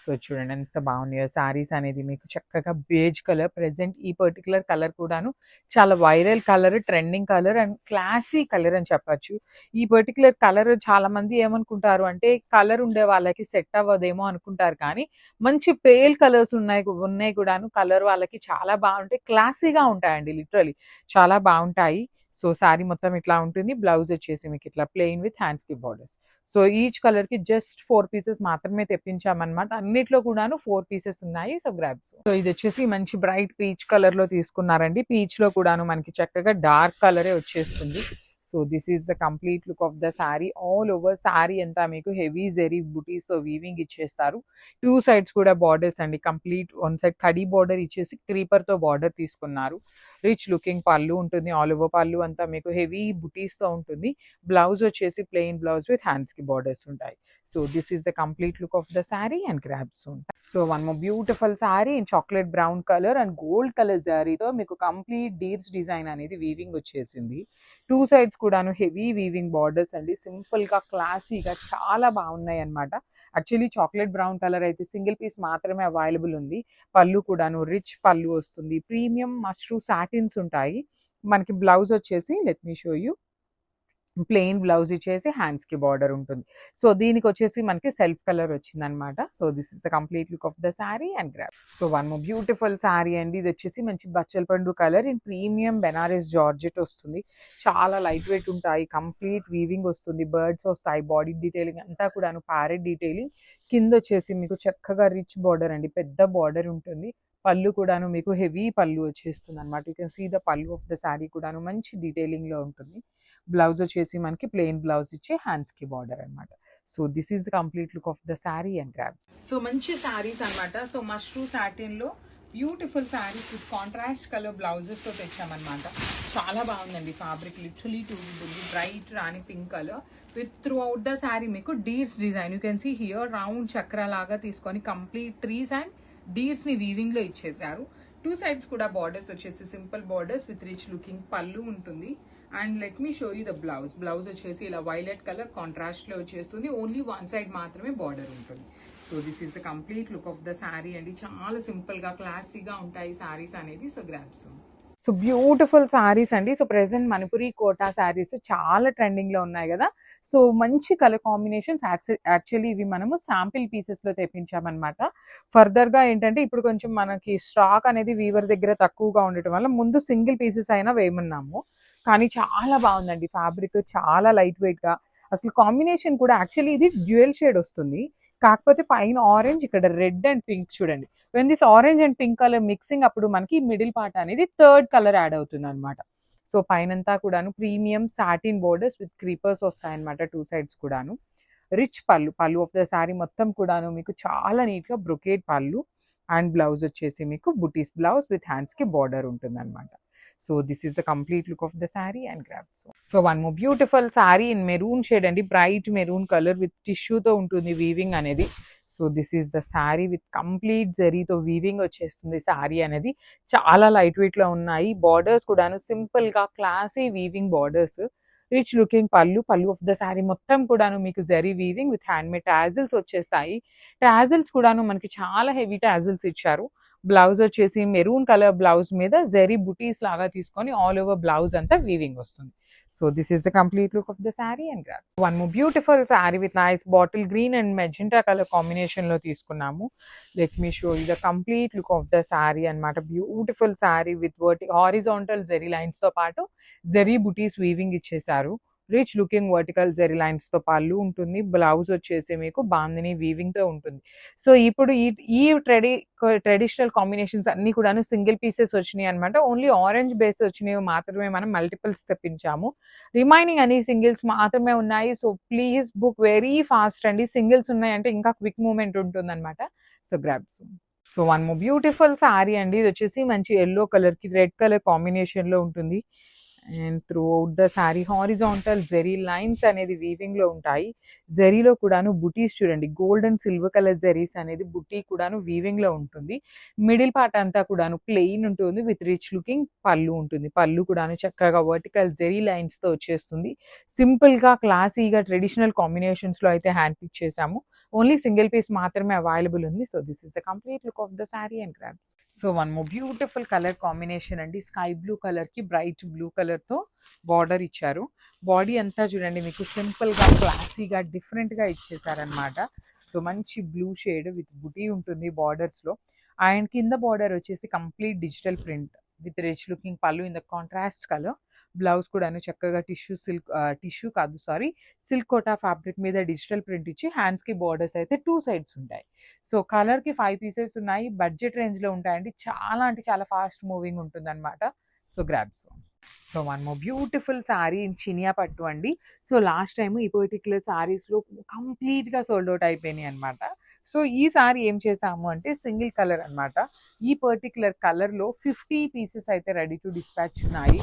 So చూడండి ఎంత బాగున్నాయో శారీస్ అనేది. మీకు చక్కగా బేజ్ కలర్, ప్రెసెంట్ ఈ పర్టికులర్ కలర్ కూడాను చాలా viral colour, trending colour and classy colour అని చెప్పచ్చు. ఈ పర్టికులర్ కలర్ చాలా మంది ఏమనుకుంటారు అంటే కలర్ ఉండే వాళ్ళకి సెట్ అవ్వదేమో అనుకుంటారు, కానీ మంచి పేల్ కలర్స్ ఉన్నాయి కూడాను కలర్ వాళ్ళకి చాలా బాగుంటాయి, క్లాసీగా ఉంటాయండి. లిటరలీ చాలా బాగుంటాయి. సో శారీ మొత్తం ఇట్లా ఉంటుంది. బ్లౌజ్ వచ్చేసి మీకు ఇట్లా ప్లెయిన్ విత్ హ్యాండ్స్ కి బార్డర్స్. సో ఈచ్ కలర్ కి జస్ట్ 4 పీసెస్ మాత్రమే తెప్పించామన్నమాట. అన్నిట్లో కూడాను 4 పీసెస్ ఉన్నాయి. So grabs. సో ఇది వచ్చేసి మంచి బ్రైట్ పీచ్ కలర్ లో తీసుకున్నారండి. పీచ్ లో కూడాను మనకి చక్కగా డార్క్ కలరే వచ్చేస్తుంది. So this is the complete look of the sari. All over sari అంతా మీకు హెవీ జెరీ బుటీస్ తో వీవింగ్ ఇచ్చేస్తారు. 2 సైడ్స్ కూడా బార్డర్స్ అండి. Complete one side khadi border ఇచ్చేసి క్రీపర్ తో బార్డర్ తీసుకున్నారు. రిచ్ లుకింగ్ పళ్ళు ఉంటుంది. ఆల్ ఓవర్ పళ్ళు అంతా మీకు హెవీ బుటీస్ తో ఉంటుంది. బ్లౌజ్ వచ్చేసి ప్లెయిన్ బ్లౌజ్ విత్ హ్యాండ్స్ కి బార్డర్స్ ఉంటాయి. So this is the complete look of the sari and grabs ఉంటాయి. So one more beautiful saree in chocolate brown colour and gold colour శారీతో మీకు కంప్లీట్ డీర్స్ డిజైన్ అనేది weaving వచ్చేసింది. 2 sides కూడాను heavy weaving borders అండి, సింపుల్గా క్లాసీగా చాలా బాగున్నాయి అనమాట. యాక్చువల్లీ చాక్లెట్ బ్రౌన్ కలర్ అయితే సింగిల్ పీస్ మాత్రమే అవైలబుల్ ఉంది. పళ్ళు కూడాను రిచ్ పళ్ళు వస్తుంది, ప్రీమియం మష్రూ సాటిన్స్ ఉంటాయి. మనకి బ్లౌజ్ వచ్చేసి let me show you, plain blouse ఇచ్చేసి హ్యాండ్స్కి బార్డర్ ఉంటుంది. సో దీనికి వచ్చేసి మనకి సెల్ఫ్ కలర్ వచ్చిందనమాట. So this is the complete look of the sari and grab. So one more beautiful sari అండి. ఇది వచ్చేసి మంచి బచ్చల పండు colour in premium Banaras georgette వస్తుంది. చాలా లైట్ వెయిట్ ఉంటాయి, కంప్లీట్ వీవింగ్ వస్తుంది, బర్డ్స్ వస్తాయి, బాడీ డీటెయిలింగ్ అంతా కూడాను ప్యారెట్ డీటెయిలింగ్. కింద వచ్చేసి మీకు చక్కగా రిచ్ బార్డర్ అండి, పెద్ద బార్డర్ ఉంటుంది. పళ్ళు కూడాను మీకు హెవీ పళ్ళు వచ్చేస్తుంది అనమాట. యూ కెన్ సీ ద పళ్ళు ఆఫ్ ద శారీ కూడాను మంచి డీటెయిలింగ్లో ఉంటుంది. బ్లౌజ్ వచ్చేసి మనకి ప్లెయిన్ బ్లౌజ్ ఇచ్చి హ్యాండ్స్కి బార్డర్ అనమాట. So this is the complete look of the sari and grabs. So మంచి శారీస్ అనమాట. సో మష్రూ సాటిన్లో beautiful saris with contrast colour బ్లౌజెస్తో తెచ్చామన్నమాట. చాలా బాగుందండి ఫ్యాబ్రిక్, లిటరలీ టూ ఉంటుంది. Bright rani pink colour with throughout the sari మీకు deers design. You can see here round చక్ర లాగా తీసుకొని కంప్లీట్ ట్రీస్ అండ్ డీర్స్ ని వీవింగ్ లో ఇచ్చేసారు. టూ సైడ్స్ కూడా బార్డర్స్ వచ్చేసి simple borders with rich looking pallu ఉంటుంది. And let me show you the blouse. Blouse వచ్చేసి ఇలా వైలెట్ కలర్ కాంట్రాస్ట్ లో వచ్చేస్తుంది, ఓన్లీ వన్ సైడ్ మాత్రమే బార్డర్ ఉంటుంది. So this is the complete look of the sari అండి. చాలా సింపుల్ గా క్లాసీగా ఉంటాయి శారీస్ అనేది. So grabs. So beautiful saris అండి. సో ప్రెసెంట్ మణిపురి కోటా శారీస్ చాలా ట్రెండింగ్ లో ఉన్నాయి కదా. సో మంచి కలర్ కాంబినేషన్స్. యాక్చువల్లీ ఇవి మనము శాంపిల్ పీసెస్ లో తెప్పించామన్నమాట. ఫర్దర్ గా ఏంటంటే ఇప్పుడు కొంచెం మనకి స్టాక్ అనేది వీవర్ దగ్గర తక్కువగా ఉండటం వల్ల ముందు సింగిల్ పీసెస్ అయినా వేయమన్నాము. కానీ చాలా బాగుందండి ఫ్యాబ్రిక్, చాలా లైట్ వెయిట్ గా. అసలు కాంబినేషన్ కూడా యాక్చువల్లీ ఇది డ్యూయల్ షేడ్ వస్తుంది, కాకపోతే పైన ఆరెంజ్, ఇక్కడ రెడ్ అండ్ పింక్ చూడండి. When this orange and pink colour mixing అప్పుడు మనకి మిడిల్ పార్ట్ అనేది థర్డ్ కలర్ యాడ్ అవుతుంది అనమాట. సో పైనంతా కూడాను premium satin borders with creepers వస్తాయన్నమాట, టూ సైడ్స్ కూడాను. రిచ్ పళ్ళు, పళ్ళు ఆఫ్ ద శారీ మొత్తం కూడాను మీకు చాలా నీట్ గా బ్రొకేట్ పళ్ళు. అండ్ బ్లౌజ్ వచ్చేసి మీకు బుటీస్ బ్లౌజ్ విత్ హ్యాండ్స్ కి బార్డర్ ఉంటుంది అనమాట. So this is the complete look of the sari and grabs. So one more beautiful saree in maroon shade అండి, బ్రైట్ మెరూన్ కలర్ విత్ టిష్యూతో ఉంటుంది వీవింగ్ అనేది. So this is the sari with complete జరీతో weaving వచ్చేస్తుంది శారీ అనేది. చాలా లైట్ వెయిట్ లో ఉన్నాయి. Borders కూడాను సింపుల్ గా classy weaving borders. Rich looking పళ్ళు, పళ్ళు ఆఫ్ ద శారీ మొత్తం కూడాను మీకు zari weaving with hand made tassels వచ్చేస్తాయి. టాజిల్స్ కూడాను మనకి చాలా హెవీ టాజిల్స్ ఇచ్చారు. బ్లౌజ్ వచ్చేసి మెరూన్ కలర్ బ్లౌజ్ మీద జరీ బుటీస్ లాగా తీసుకొని ఆల్ ఓవర్ బ్లౌజ్ అంతా వీవింగ్ వస్తుంది. So this is the complete look of the sari and grabs. One more beautiful sari with nice bottle green and magenta colour combination లో తీసుకున్నాము. Let me show you the complete look of the sari అనమాట. Beautiful sari with horizontal zari lines తో పాటు zari butis weaving ఇచ్చేసారు. Rich looking vertical zari lines తో పళ్ళు ఉంటుంది. Blouse వచ్చేసి మీకు బాందిని వీవింగ్ తో ఉంటుంది. సో ఇప్పుడు ఈ ట్రెడిషనల్ కాంబినేషన్స్ అన్ని కూడా సింగిల్ పీసెస్ వచ్చినాయి అనమాట. ఓన్లీ ఆరెంజ్ బేస్ వచ్చినవి మాత్రమే మనం మల్టిపుల్స్ తెప్పించాము. రిమైనింగ్ అన్ని సింగిల్స్ మాత్రమే ఉన్నాయి. So please book very fast అండి. సింగిల్స్ ఉన్నాయంటే ఇంకా క్విక్ మూవ్మెంట్ ఉంటుంది అనమాట. So grabs. So one more beautiful sari అండి. ఇది వచ్చేసి మంచి ఎల్లో కలర్ కి రెడ్ కలర్ కాంబినేషన్ లో ఉంటుంది. And throughout the sari horizontal zari lines అనేది వీవింగ్ లో ఉంటాయి. జెరీలో కూడాను బుటీస్ చూడండి, gold and silver colour zaris అనేది బుటీ కూడాను వీవింగ్ లో ఉంటుంది. మిడిల్ పార్ట్ అంతా కూడాను ప్లెయిన్ ఉంటుంది విత్ రిచ్ లుకింగ్ పళ్ళు ఉంటుంది. పళ్ళు కూడాను చక్కగా వర్టికల్ జెరీ లైన్స్ తో వచ్చేస్తుంది. సింపుల్ గా క్లాసీగా ట్రెడిషనల్ కాంబినేషన్స్ లో అయితే హ్యాండ్ పిక్ చేసాము. ఓన్లీ సింగిల్ పీస్ మాత్రమే అవైలబుల్ ఉంది. So this is the complete look of the sari and grabs. So one more beautiful colour combination అండి. స్కై బ్లూ కలర్ కి బ్రైట్ బ్లూ కలర్ తో బార్డర్ ఇచ్చారు. Body అంతా చూడండి మీకు సింపుల్ గా క్లాసీగా డిఫరెంట్ గా ఇచ్చేసారనమాట. సో మంచి బ్లూ షేడ్ విత్ బుటీ ఉంటుంది బార్డర్స్ లో. అండ్ కింద బార్డర్ వచ్చేసి complete digital print with rich looking పళ్ళు in the contrast colour. Blouse కూడాను చక్కగా సిల్క్ కోటా ఫ్యాబ్రిక్ మీద డిజిటల్ ప్రింట్ ఇచ్చి హ్యాండ్స్ కి బార్డర్స్ అయితే టూ సైడ్స్ ఉంటాయి. సో కలర్ కి 5 పీసెస్ ఉన్నాయి. బడ్జెట్ రేంజ్ లో ఉంటాయండి. చాలా అంటే చాలా ఫాస్ట్ మూవింగ్ ఉంటుంది అనమాట. So grabs. So one more beautiful saree in Chiniya పట్టు అండి. సో లాస్ట్ టైం ఈ పర్టికులర్ శారీస్ లో కంప్లీట్ గా సోల్డ్ అవుట్ అయిపోయినాయి అనమాట. సో ఈ సారీ ఏం చేసాము అంటే సింగిల్ కలర్ అనమాట. ఈ పర్టికులర్ కలర్ లో 50 పీసెస్ అయితే రెడీ టు డిస్పాచ్ ఉన్నాయి.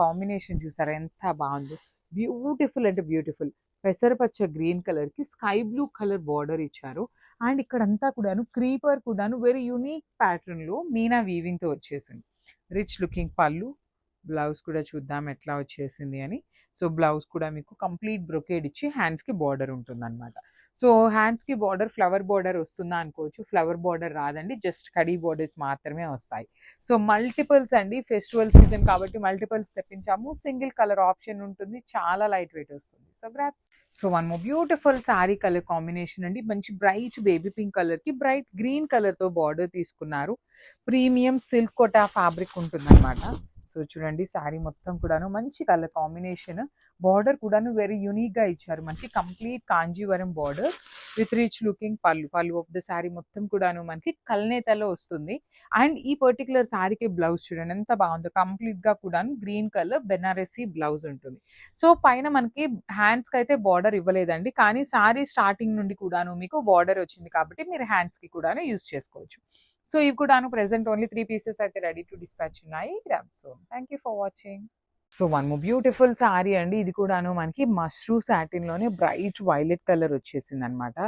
కాంబినేషన్ చూసారా ఎంత బాగుందో, బ్యూటిఫుల్ అంటే బ్యూటిఫుల్. పెసరపచ్చ గ్రీన్ కలర్ కి స్కై బ్లూ కలర్ బార్డర్ ఇచ్చారు. అండ్ ఇక్కడంతా కూడాను క్రీపర్ కూడాను వెరీ యూనిక్ ప్యాటర్న్ లో మీనా వీవింగ్ తో వచ్చేసింది. రిచ్ లుకింగ్ పళ్ళు, బ్లౌజ్ కూడా చూద్దాం ఎట్లా వచ్చేసింది అని. సో బ్లౌజ్ కూడా మీకు కంప్లీట్ బ్రొకేడ్ ఇచ్చి హ్యాండ్స్కి బార్డర్ ఉంటుందన్నమాట. సో హ్యాండ్స్కి బార్డర్ ఫ్లవర్ బార్డర్ వస్తుందా అనుకోవచ్చు, ఫ్లవర్ బార్డర్ రాదండి, జస్ట్ కడీ బార్డర్స్ మాత్రమే వస్తాయి. సో మల్టిపుల్స్ అండి, ఫెస్టివల్ సీజన్ కాబట్టి మల్టిపుల్స్ తెప్పించాము. సింగిల్ కలర్ ఆప్షన్ ఉంటుంది, చాలా లైట్ వెయిట్ వస్తుంది. So grasp. So one more beautiful sari colour combination అండి, మంచి బ్రైట్ బేబీ పింక్ కలర్ కి బ్రైట్ గ్రీన్ కలర్ తో బార్డర్ తీసుకున్నారు. ప్రీమియం సిల్క్ కోటా ఫ్యాబ్రిక్ ఉంటుందన్నమాట. సో చూడండి శారీ మొత్తం కూడాను మంచి కలర్ కాంబినేషన్, బార్డర్ కూడాను వెరీ యూనిక్ గా ఇచ్చారు. మనకి complete Kanjeevaram border with rich looking పళ్ళు ఆఫ్ ద శారీ మొత్తం కూడాను మనకి కల్నేతలో వస్తుంది. అండ్ ఈ పర్టికులర్ శారీకి బ్లౌజ్ చూడండి ఎంత బాగుందో, కంప్లీట్ గా కూడాను గ్రీన్ కలర్ బెనారసీ బ్లౌజ్ ఉంటుంది. సో పైన మనకి హ్యాండ్స్ కి అయితే బార్డర్ ఇవ్వలేదండి, కానీ శారీ స్టార్టింగ్ నుండి కూడాను మీకు బార్డర్ వచ్చింది కాబట్టి మీరు హ్యాండ్స్ కి కూడాను యూజ్ చేసుకోవచ్చు. సో ఇవి కూడాను ప్రెసెంట్ ఓన్లీ 3 పీసెస్ అయితే రెడీ టు డిస్పాచ్ ఉన్నాయి. Grab son. Thank you for watching. So one more beautiful sari అండి, ఇది కూడాను మనకి మష్రూ సాటిన్ లోనే బ్రైట్ వైలెట్ కలర్ వచ్చేసింది అనమాట.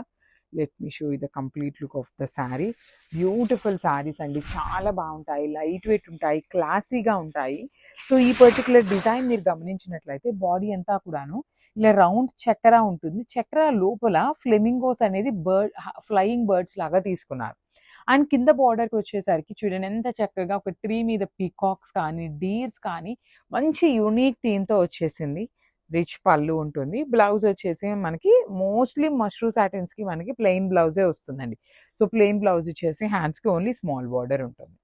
Let me show the complete look of the sari. Beautiful saris అండి, చాలా బాగుంటాయి, లైట్ వెయిట్ ఉంటాయి, క్లాసీగా ఉంటాయి. సో ఈ పర్టికులర్ డిజైన్ మీరు గమనించినట్లయితే బాడీ అంతా కూడాను ఇలా రౌండ్ చక్కెర ఉంటుంది. చక్కెర లోపల ఫ్లెమింగోస్ అనేది ఫ్లయింగ్ బర్డ్స్ లాగా తీసుకున్నారు. అండ్ కింద బార్డర్కి వచ్చేసరికి చూడండి ఎంత చక్కగా ఒక ట్రీ మీద పీకాక్స్ కానీ డీర్స్ కానీ మంచి యూనిక్ థీమ్తో వచ్చేసింది. రిచ్ పళ్ళు ఉంటుంది. బ్లౌజ్ వచ్చేసి మనకి మోస్ట్లీ మష్రూ సాటిన్స్కి మనకి ప్లెయిన్ బ్లౌజే వస్తుందండి. సో ప్లెయిన్ బ్లౌజ్ ఇచ్చేసి హ్యాండ్స్కి ఓన్లీ స్మాల్ బార్డర్ ఉంటుంది.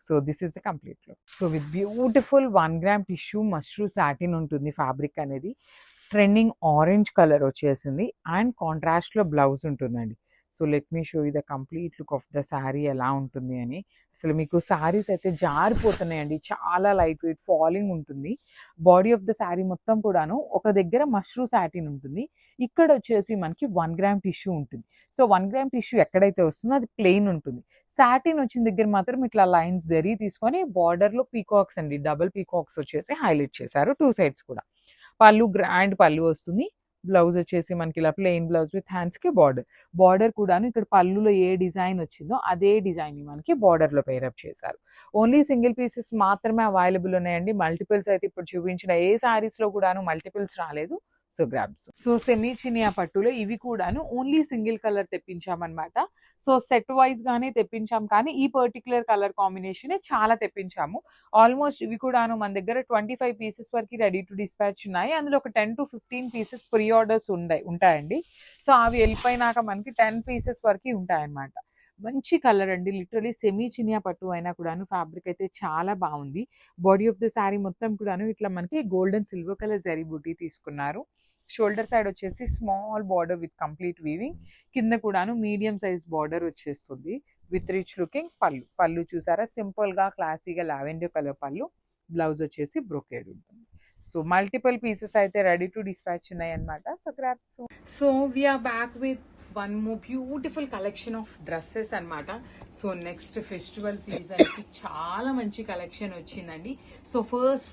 So this is the complete look. So with beautiful 1 gram tissue mashru satin ఉంటుంది. ఫ్యాబ్రిక్ అనేది ట్రెండింగ్ ఆరెంజ్ కలర్ వచ్చేసింది అండ్ కాంట్రాస్ట్లో బ్లౌజ్ ఉంటుందండి. So let me show you the complete look of the sari ఎలా ఉంటుంది అని. అసలు మీకు శారీస్ అయితే జారిపోతున్నాయండి, చాలా లైట్ వెయిట్ ఫాలింగ్ ఉంటుంది. బాడీ ఆఫ్ ద శారీ మొత్తం కూడాను ఒక దగ్గర మష్రూ సాటిన్ ఉంటుంది, ఇక్కడ వచ్చేసి మనకి 1 గ్రామ్ టిష్యూ ఉంటుంది. సో 1 గ్రామ్ టిష్యూ ఎక్కడైతే వస్తుందో అది ప్లెయిన్ ఉంటుంది. సాటిన్ వచ్చిన దగ్గర మాత్రం ఇట్లా లైన్స్ జరీ తీసుకొని బార్డర్లో పీకాక్స్ అండి, డబుల్ పీకాక్స్ వచ్చేసి హైలైట్ చేశారు 2 సైడ్స్ కూడా. పళ్ళు గ్రాండ్ పళ్ళు వస్తుంది. బ్లౌజ్ వచ్చేసి మనకి ఇలా ప్లెయిన్ బ్లౌజ్ విత్ హ్యాండ్స్కి బార్డర్ కూడాను ఇక్కడ పళ్ళులో ఏ డిజైన్ వచ్చిందో అదే డిజైన్ ని మనకి బార్డర్లో పేరప్ చేశారు. ఓన్లీ సింగిల్ పీసెస్ మాత్రమే అవైలబుల్ ఉన్నాయండి. మల్టిపుల్స్ అయితే ఇప్పుడు చూపించిన ఏ శారీస్లో కూడాను మల్టిపుల్స్ రాలేదు. So grabs. So semi chiniya పట్టులో ఇవి కూడాను ఓన్లీ సింగిల్ కలర్ తెప్పించామన్నమాట. సో సెట్ వైజ్ గానే తెప్పించాం, కానీ ఈ పర్టికులర్ కలర్ కాంబినేషన్ చాలా తెప్పించాము. ఆల్మోస్ట్ ఇవి కూడాను మన దగ్గర 25 పీసెస్ వరకు రెడీ టు డిస్పాచ్ ఉన్నాయి. అందులో ఒక 10 to 15 పీసెస్ ప్రీ ఆర్డర్స్ ఉంటాయండి. సో అవి వెళ్ళిపోయినాక మనకి 10 పీసెస్ వరకు ఉంటాయన్నమాట. మంచి కలర్ అండి, లిటరలీ సెమీ చినియా పట్టు అయినా కూడాను ఫ్యాబ్రిక్ అయితే చాలా బాగుంది. బాడీ ఆఫ్ ద శారీ మొత్తం కూడాను ఇట్లా మనకి golden silver colour zari buti తీసుకున్నారు. షోల్డర్ సైడ్ వచ్చేసి small border with complete weaving, కింద కూడాను మీడియం సైజ్ బార్డర్ వచ్చేస్తుంది విత్ రిచ్ లుకింగ్ పళ్ళు చూసారా, సింపుల్ గా క్లాసీగా లావెండర్ కలర్ పళ్ళు. బ్లౌజ్ వచ్చేసి బ్రొకేడ్ ఉంటుంది. సో మల్టిపుల్ పీసెస్ అయితే రెడీ టు డిస్పాచ్ ఉన్నాయి అనమాట. So grabs. So we are back with one more beautiful collection of dresses అనమాట. సో నెక్స్ట్ ఫెస్టివల్ సీజన్ కి చాలా మంచి కలెక్షన్ వచ్చిందండి. So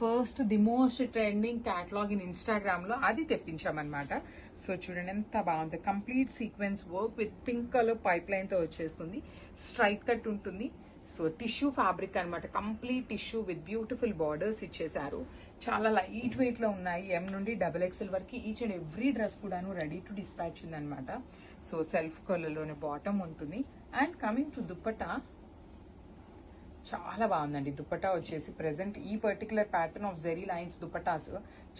first the most trending catalogue in Instagram లో అది తెప్పించామన్నమాట. సో చూడండి ఎంత బాగుంది, complete sequence work with pink colour pipe line తో వచ్చేస్తుంది. స్ట్రైట్ కట్ ఉంటుంది. సో టిష్యూ ఫ్యాబ్రిక్ అనమాట, complete tissue with beautiful borders ఇచ్చేసారు. చాలా లైట్ వెయిట్ లో ఉన్నాయి, M నుండి XXL వరకు ఈచ్ అండ్ ఎవ్రీ డ్రెస్ కూడాను రెడీ టు డిస్పాచ్ ఉంది అనమాట. సో సెల్ఫ్ కలర్ లోనే బాటమ్ ఉంటుంది. అండ్ కమింగ్ టు దుప్పటా, చాలా బాగుందండి. దుప్పటా వచ్చేసి ప్రెసెంట్ ఈ particular pattern of zari lines dupattas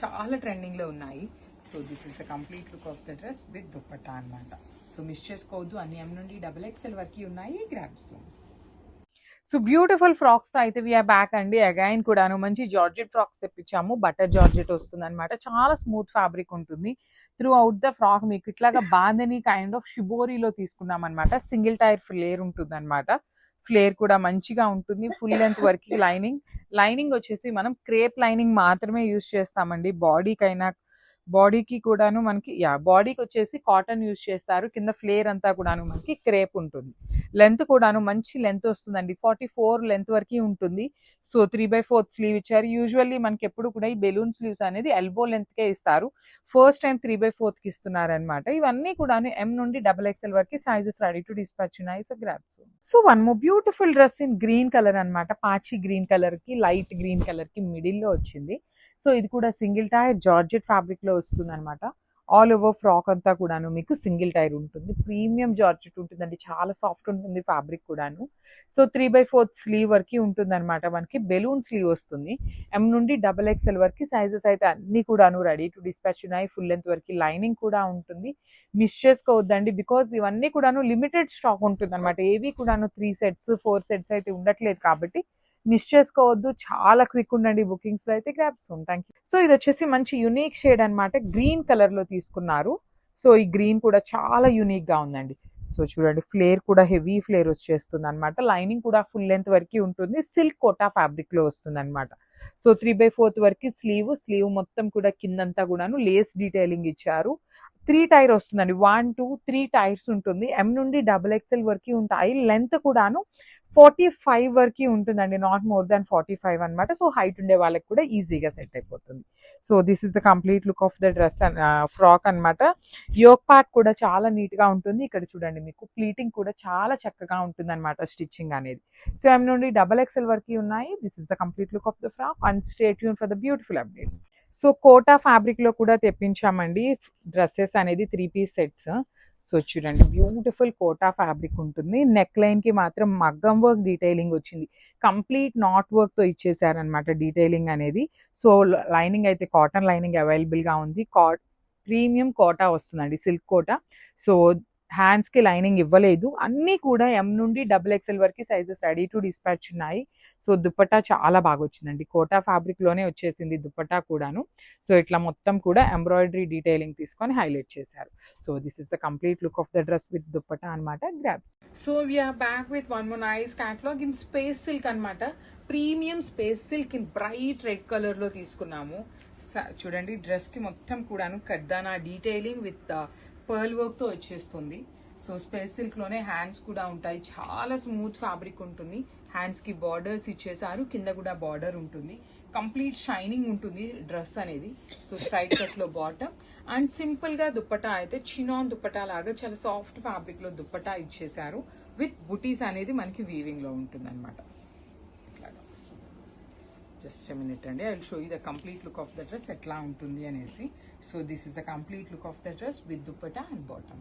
చాలా ట్రెండింగ్ లో ఉన్నాయి. So this is the complete look of the dress with dupatta అనమాట. సో మిస్ చేసుకోవద్దు, అన్ని M నుండి XXL వరకు ఉన్నాయి. గ్రాబ్స్. సో బ్యూటిఫుల్ ఫ్రాక్స్ తో అయితే వీఆర్ బ్యాక్ అండి. అగైన్ కూడాను మంచి జార్జెట్ ఫ్రాక్స్ తెప్పించాము. బటర్ జార్జెట్ వస్తుంది అనమాట, చాలా స్మూత్ ఫ్యాబ్రిక్ ఉంటుంది. త్రూ అవుట్ ద ఫ్రాక్ మీకు ఇట్లాగా బాందని కైండ్ ఆఫ్ షిబోరీలో తీసుకున్నాం అనమాట. సింగిల్ టైర్ ఫ్లేర్ ఉంటుంది అనమాట. ఫ్లేర్ కూడా మంచిగా ఉంటుంది. ఫుల్ లెంత్ వరకు లైనింగ్ వచ్చేసి మనం క్రేప్ లైనింగ్ మాత్రమే యూజ్ చేస్తామండి. బాడీకైనా బాడీకి కూడాను మనకి బాడీకి వచ్చేసి కాటన్ యూజ్ చేస్తారు. కింద ఫ్లేర్ అంతా కూడాను మనకి క్రేప్ ఉంటుంది. లెంత్ కూడాను మంచి లెంత్ వస్తుందండి. 44 లెంత్ వరకు ఉంటుంది. సో 3/4 స్లీవ్ ఇచ్చారు. యూజువల్లీ మనకి ఎప్పుడు కూడా ఈ బెలూన్ స్లీవ్స్ అనేది ఎల్బో లెంత్కే ఇస్తారు. ఫస్ట్ టైం 3/4కి ఇస్తున్నారనమాట. ఇవన్నీ కూడాను M నుండి XXL వరకు సైజెస్ రెడీ టు డిస్పాచ్ ఉన్నాయి. So grabs. So one more beautiful dress in green colour అనమాట. పాచి గ్రీన్ కలర్ కి లైట్ గ్రీన్ కలర్ కి మిడిల్ లో వచ్చింది. సో ఇది కూడా సింగిల్ టైర్ జార్జెట్ ఫ్యాబ్రిక్ లో వస్తుంది అనమాట. ఆల్ ఓవర్ ఫ్రాక్ అంతా కూడాను మీకు సింగిల్ టైర్ ఉంటుంది. ప్రీమియం జార్జెట్ ఉంటుందండి. చాలా సాఫ్ట్ ఉంటుంది ఫ్యాబ్రిక్ కూడాను. సో 3/4 స్లీవ్ వరకు ఉంటుంది అనమాట. మనకి బెలూన్ స్లీవ్ వస్తుంది. M నుండి XXL వరకు సైజెస్ అయితే అన్ని కూడాను రెడీ టు డిస్పాచ్ ఉన్నాయి. ఫుల్ లెంత్ వరకు లైనింగ్ కూడా ఉంటుంది. మిస్ చేసుకోవద్దండి, బికాజ్ ఇవన్నీ కూడాను లిమిటెడ్ స్టాక్ ఉంటుంది అనమాట. ఏవి కూడాను 3 సెట్స్ 4 సెట్స్ అయితే ఉండట్లేదు కాబట్టి మిస్ చేసుకోవద్దు. చాలా క్విక్ ఉండండి బుకింగ్స్ లో అయితే. గ్రాబ్స్. Thank you. సో ఇది వచ్చేసి మంచి యునిక్ షేడ్ అనమాట. గ్రీన్ కలర్ లో తీసుకున్నారు. సో ఈ గ్రీన్ కూడా చాలా యునిక్ గా ఉందండి. సో చూడండి, ఫ్లేర్ కూడా హెవీ ఫ్లేర్ వచ్చేస్తుంది అనమాట. లైనింగ్ కూడా ఫుల్ లెంత్ వరకు ఉంటుంది. సిల్క్ కోటా ఫ్యాబ్రిక్ లో వస్తుంది అనమాట. సో 3/4 వరకు స్లీవ్ మొత్తం కూడా కిందంతా కూడాను లేస్ డీటెయిలింగ్ ఇచ్చారు. 3 టైర్ వస్తుందండి. 1 2 3 టైర్స్ ఉంటుంది. M నుండి XXL వరకు ఉంటాయి. లెంత్ కూడాను 45 వరకు ఉంటుందండి. నాట్ మోర్ దాన్ 45 అనమాట. సో హైట్ ఉండే వాళ్ళకి కూడా ఈజీగా సెట్ అయిపోతుంది. So this is the complete look of the dress frock అనమాట. యోక్ పార్ట్ కూడా చాలా నీట్ గా ఉంటుంది. ఇక్కడ చూడండి, మీకు ప్లీటింగ్ కూడా చాలా చక్కగా ఉంటుంది అనమాట స్టిచ్చింగ్ అనేది. సో M నుండి XXL వరకు ఉన్నాయి. This is the complete look of the frock. And stay tune for the beautiful updates. So Kota fabric లో కూడా తెప్పించామండి డ్రెస్సెస్ అనేది 3 పీస్ సెట్స్. సో చూడండి, బ్యూటిఫుల్ కోటా ఫ్యాబ్రిక్ ఉంటుంది. నెక్ లైన్ కి మాత్రం మగ్గం వర్క్ డీటెయిలింగ్ వచ్చింది. కంప్లీట్ నాట్ వర్క్ తో ఇచ్చేసారనమాట డీటెయిలింగ్ అనేది. సో లైనింగ్ అయితే కాటన్ లైనింగ్ అవైలబుల్ గా ఉంది. ప్రీమియం కోటా వస్తుందండి, సిల్క్ కోటా. సో హ్యాండ్స్ కి లైనింగ్ ఇవ్వలేదు. అన్ని కూడా M నుండి XXL వరకు సైజెస్ రెడీ టు డిస్పాచ్ ఉన్నాయి. సో దుపట్టా చాలా బాగా వచ్చిందండి. కోటా ఫ్యాబ్రిక్ లోనే వచ్చేసింది దుపట్టా కూడాను. సో ఇట్లా మొత్తం కూడా ఎంబ్రాయిడరీ డీటెయిలింగ్ తీసుకొని హైలైట్ చేశారు. So this is the complete look of the dress with dupatta అనమాట. Grabs. So we are back with one more nice catalogue in space silk అనమాట. Premium space silk in bright red colour లో తీసుకున్నాము. చూడండి, dress కి మొత్తం కూడాను కడ్దానా డీటెయిలింగ్ విత్ పర్ల్ వర్క్ తో వచ్చేస్తుంది. సో స్పేస్ సిల్క్ లోనే హ్యాండ్స్ కూడా ఉంటాయి. చాలా స్మూత్ ఫ్యాబ్రిక్ ఉంటుంది. హ్యాండ్స్ కి బార్డర్స్ ఇచ్చేసారు. కింద కూడా బార్డర్ ఉంటుంది. కంప్లీట్ షైనింగ్ ఉంటుంది డ్రెస్ అనేది. సో స్ట్రైట్ కట్ లో బాటమ్ అండ్ సింపుల్ గా దుప్పటా అయితే చినాన్ దుప్పటా లాగా చాలా సాఫ్ట్ ఫ్యాబ్రిక్ లో దుప్పటా ఇచ్చేసారు. విత్ బుటీస్ అనేది మనకి వీవింగ్ లో ఉంటుంది అనమాట. జస్ట్ మినిట్ అండి, I will show you the complete look of the dress ఎట్లా ఉంటుంది అనేసి. So this is the complete look of the dress with dupatta and bottom.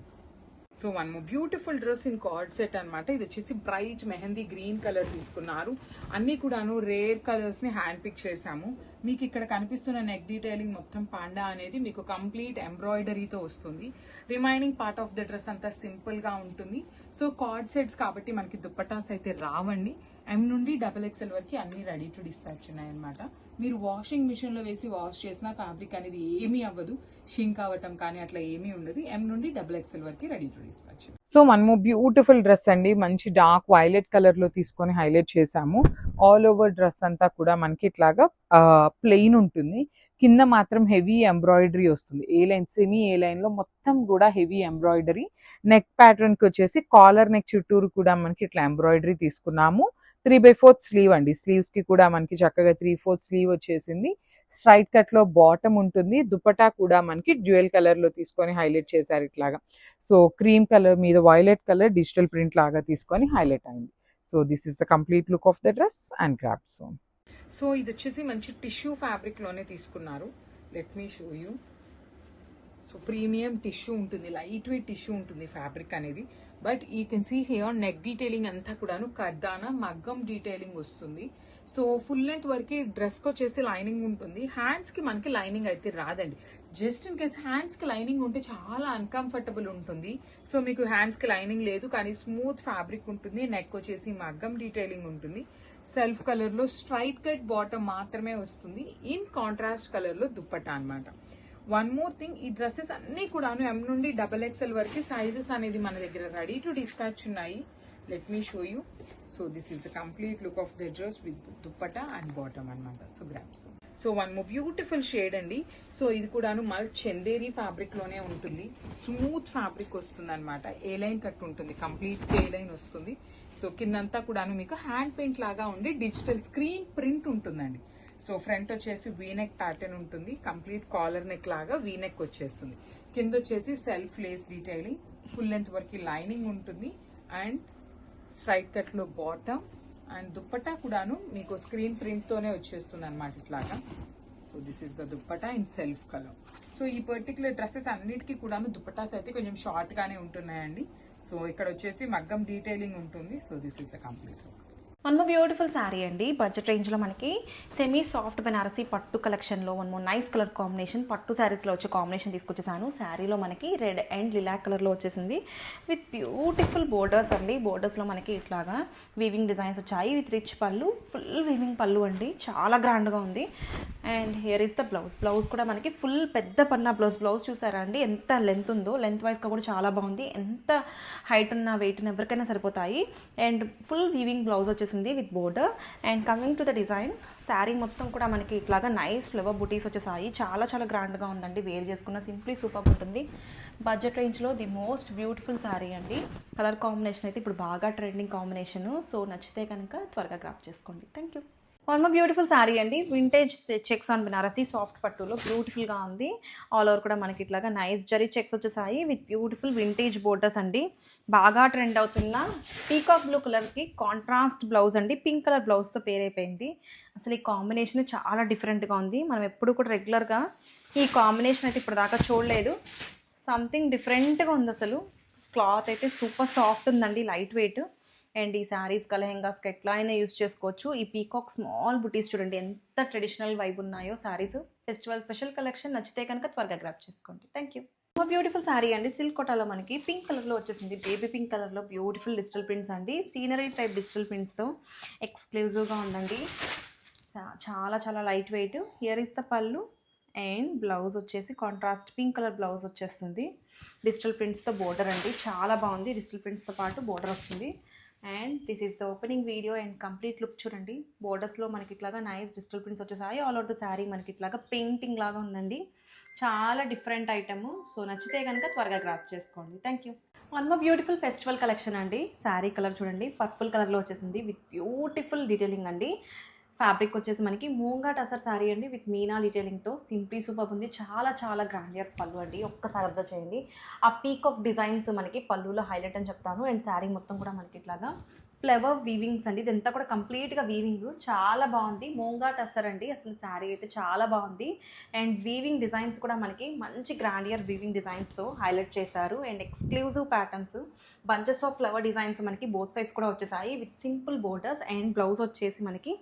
So one more beautiful dress in card set అనమాట. ఇది వచ్చేసి bright mehndi green colour తీసుకున్నారు. అన్ని కూడాను rare colours ని హ్యాండ్ పిక్ చేసాము. మీకు ఇక్కడ కనిపిస్తున్న నెక్ డీటెయిలింగ్ మొత్తం పాండా అనేది మీకు కంప్లీట్ ఎంబ్రాయిడరీతో వస్తుంది. Remaining part of the dress అంతా సింపుల్ గా ఉంటుంది. సో కార్డ్ సెట్స్ కాబట్టి మనకి దుప్పటాస్ అయితే రావండి. M నుండి XXL వరకు అన్ని రెడీ టు డిస్పాచ్ ఉన్నాయన్నమాట. మీరు వాషింగ్ మిషన్ లో వేసి వాష్ చేసిన ఫ్యాబ్రిక్ అనేది ఏమీ అవ్వదు. షింక్ అవ్వటం కానీ అట్లా ఏమీ ఉండదు. M నుండి XXL వరకు రెడీ టు డిస్పాచ్. సో మనము బ్యూటిఫుల్ డ్రెస్ అండి. మంచి డార్క్ వైలెట్ కలర్ లో తీసుకొని హైలైట్ చేసాము. ఆల్ ఓవర్ డ్రెస్ అంతా కూడా మనకి ఇట్లాగా ప్లెయిన్ ఉంటుంది. కింద మాత్రం హెవీ ఎంబ్రాయిడరీ వస్తుంది. ఏ లైన్ సెమీ ఏ లైన్ లో మొత్తం కూడా హెవీ ఎంబ్రాయిడరీ. నెక్ ప్యాటర్న్ కి వచ్చేసి కాలర్ నెక్ చుట్టూరు కూడా మనకి ఇట్లా ఎంబ్రాయిడరీ తీసుకున్నాము. 3/4 స్లీవ్ అండి. స్లీవ్స్ కి కూడా మనకి చక్కగా 3/4 స్లీవ్ వచ్చేసింది. స్ట్రైట్ కట్ లో బాటమ్ ఉంటుంది. దుపట్టా కూడా మనకి డ్యూయల్ కలర్ లో తీసుకొని హైలైట్ చేశారు ఇట్లాగా. సో క్రీమ్ కలర్ మీద వైలెట్ కలర్ డిజిటల్ ప్రింట్ లాగా తీసుకొని హైలైట్ అయింది. So this is the complete look of the dress and grabs. సో ఇది వచ్చేసి మంచి టిష్యూ ఫ్యాబ్రిక్ లోనే తీసుకున్నారు. Let me show you. So premium tissue ఉంటుంది, లైట్ వెయిట్ టిష్యూ ఉంటుంది ఫ్యాబ్రిక్ అనేది. But you can see here neck detailing అంతా కూడాను కర్దానా మగ్గం డీటెయిలింగ్ వస్తుంది. సో ఫుల్ లెంత్ వరకు డ్రెస్ కి వచ్చేసి లైనింగ్ ఉంటుంది. హ్యాండ్స్ కి మనకి లైనింగ్ అయితే రాదండి. జస్ట్ ఇన్ కేస్ హ్యాండ్స్ కి లైనింగ్ ఉంటే చాలా అన్కంఫర్టబుల్ ఉంటుంది. సో మీకు హ్యాండ్స్ కి లైనింగ్ లేదు కానీ స్మూత్ ఫ్యాబ్రిక్ ఉంటుంది. నెక్ వచ్చేసి మగ్గం డీటెయిలింగ్ ఉంటుంది. సెల్ఫ్ కలర్ లో స్ట్రైట్ కట్ బాటమ్ మాత్రమే వస్తుంది. ఇన్ కాంట్రాస్ట్ కలర్ లో దుప్పట్టా అన్నమాట. వన్ మోర్ థింగ్, ఈ డ్రెస్సెస్ అన్ని కూడాను M నుండి XXL వరకు సైజెస్ అనేది మన దగ్గర రెడీ టు డిస్పాచ్ ఉన్నాయి. Let me show you. So this is the complete look of the dress with dupatta and bottom అనమాట. So grabs. So one more beautiful shade అండి. సో ఇది కూడాను మల్ చందేరి ఫ్యాబ్రిక్ లోనే ఉంటుంది. స్మూత్ ఫ్యాబ్రిక్ వస్తుంది అనమాట. ఏ లైన్ కట్ ఉంటుంది, కంప్లీట్ ఏ లైన్ వస్తుంది. సో కిందంతా కూడాను మీకు హ్యాండ్ పెయింట్ లాగా ఉండి డిజిటల్ స్క్రీన్ ప్రింట్ ఉంటుందండి. సో ఫ్రంట్ వచ్చేసి వీనెక్ ప్యాటర్న్ ఉంటుంది. కంప్లీట్ కాలర్ నెక్ లాగా వీనెక్ వచ్చేస్తుంది. కింద వచ్చేసి self Lay's detailing, full length వరకు లైనింగ్ ఉంటుంది. అండ్ స్ట్రైట్ కట్ లో బాటమ్ అండ్ దుప్పట్టా కూడాను మీకు స్క్రీన్ ప్రింట్ తోనే వచ్చేస్తుంది అనమాట ఇట్లాగా. So this is the dupatta in self colour. So ఈ పర్టికులర్ డ్రెస్సెస్ అన్నిటికీ కూడాను దుప్పటాస్ అయితే కొంచెం షార్ట్ గానే ఉంటున్నాయండి. సో ఇక్కడ వచ్చేసి మగ్గం డీటెయిలింగ్ ఉంటుంది. So this is a complete. One more beautiful sari అండి. బడ్జెట్ రేంజ్లో మనకి సెమీ సాఫ్ట్ బెనారసీ పట్టు కలెక్షన్లో one more nice colour combination, పట్టు శారీస్లో వచ్చే కాంబినేషన్ తీసుకొచ్చేసాను. శారీలో మనకి రెడ్ అండ్ లిలాక్ కలర్లో వచ్చేసింది విత్ బ్యూటిఫుల్ బోర్డర్స్ అండి. బోర్డర్స్లో మనకి ఇట్లాగా వీవింగ్ డిజైన్స్ వచ్చాయి విత్ రిచ్ పళ్ళు, ఫుల్ వీవింగ్ పళ్ళు అండి, చాలా గ్రాండ్గా ఉంది. And here is the blouse. Blouse కూడా మనకి ఫుల్ పెద్ద పన్నా బ్లౌజ్. బ్లౌజ్ చూసారా అండి ఎంత లెంత్ ఉందో, లెంత్ వైజ్గా కూడా చాలా బాగుంది. ఎంత హైట్ ఉన్న వెయిట్ ఉన్న ఎవరికైనా సరిపోతాయి. అండ్ ఫుల్ వీవింగ్ బ్లౌజ్ వచ్చేసింది with border. And coming to the design, sari మొత్తం కూడా మనకి ఇట్లాగా నైస్ ఫ్లవర్ బుటీస్ వచ్చేసాయి. చాలా చాలా గ్రాండ్గా ఉందండి. వేర్ చేసుకున్న సింప్లీ సూపర్ ఉంటుంది. బడ్జెట్ రేంజ్లో ది మోస్ట్ బ్యూటిఫుల్ శారీ అండి. కలర్ కాంబినేషన్ అయితే ఇప్పుడు బాగా ట్రెండింగ్ కాంబినేషన్. సో నచ్చితే కనుక త్వరగా గ్రాప్ చేసుకోండి. Thank you. One more beautiful sari అండి. Vintage checks on Banarasi soft పట్టులో బ్యూటిఫుల్గా ఉంది. ఆల్ ఓవర్ కూడా మనకి ఇట్లాగా నైస్ జరీ చెక్స్ వచ్చేసాయి విత్ బ్యూటిఫుల్ వింటేజ్ బోర్డర్స్ అండి. బాగా ట్రెండ్ అవుతున్న పీకాక్ బ్లూ కలర్కి కాంట్రాస్ట్ బ్లౌజ్ అండి. పింక్ కలర్ బ్లౌజ్తో పేరైపోయింది. అసలు ఈ కాంబినేషన్ చాలా డిఫరెంట్గా ఉంది. మనం ఎప్పుడు కూడా రెగ్యులర్గా ఈ కాంబినేషన్ అయితే ఇప్పుడు దాకా చూడలేదు. సంథింగ్ డిఫరెంట్గా ఉంది. అసలు క్లాత్ అయితే సూపర్ సాఫ్ట్ ఉందండి, లైట్ వెయిట్. అండ్ ఈ శారీస్ లెహెంగాస్కి ఎట్లా అయినా యూస్ చేసుకోవచ్చు. ఈ పీకాక్ స్మాల్ బుటీస్ చూడండి ఎంత ట్రెడిషనల్ వైబ్ ఉన్నాయో శారీస్. Festival special collection. నచ్చితే కనుక త్వరగా గ్రాప్ చేసుకోండి. Thank you. బ్యూటిఫుల్ శారీ అండి. సిల్క్ కోటాలో మనకి పింక్ కలర్లో వచ్చేసింది. బేబీ పింక్ కలర్లో బ్యూటిఫుల్ డిజిటల్ ప్రింట్స్ అండి. సీనరీ టైప్ డిజిటల్ ప్రింట్స్తో ఎక్స్క్లూజివ్గా ఉందండి. చాలా చాలా light wait. Here is the పళ్ళు అండ్ బ్లౌజ్ వచ్చేసి కాంట్రాస్ట్ పింక్ కలర్ బ్లౌజ్ వచ్చేస్తుంది. డిజిటల్ ప్రింట్స్తో బోర్డర్ అండి, చాలా బాగుంది. డిజిటల్ ప్రింట్స్తో పాటు బోర్డర్ వస్తుంది. And this is the opening video and complete look చూడండి. బోర్డర్స్లో మనకి ఇట్లాగా నైస్ డిజిటల్ ప్రింట్స్ వచ్చేసాయి. ఆల్ ఓవర్ ద శారీ మనకి ఇట్లాగా పెయింటింగ్ లాగా ఉందండి. చాలా డిఫరెంట్ ఐటమ్. సో నచ్చితే కనుక త్వరగా గ్రాప్ చేసుకోండి. Thank you. One more beautiful festival collection అండి. శారీ కలర్ చూడండి పర్పుల్ కలర్లో వచ్చేసింది విత్ బ్యూటిఫుల్ డీటెయిలింగ్ అండి. ఫ్యాబ్రిక్ వచ్చేసి మనకి మూంగా టసర్ శారీ అండి విత్ మీనా డీటెయిలింగ్తో సింప్లీ సూపర్ ఉంది. చాలా చాలా గ్రాండియర్ పళ్ళు అండి. ఒక్కసారి అబ్జర్వ్ చేయండి. ఆ పీకాక్ డిజైన్స్ మనకి పళ్ళులో హైలైట్ అని చెప్తాను. అండ్ శారీ మొత్తం కూడా మనకి ఇట్లాగా ఫ్లవర్ వీవింగ్స్ అండి. ఇదంతా కూడా కంప్లీట్గా వీవింగ్ చాలా బాగుంది. మూంగా టసర్ అండి. అసలు శారీ అయితే చాలా బాగుంది. అండ్ వీవింగ్ డిజైన్స్ కూడా మనకి మంచి గ్రాండియర్ వీవింగ్ డిజైన్స్తో హైలైట్ చేశారు. And exclusive patterns, bunches of flower designs మనకి బోత్ సైడ్స్ కూడా వచ్చేసాయి with simple borders. And blouse వచ్చేసి మనకి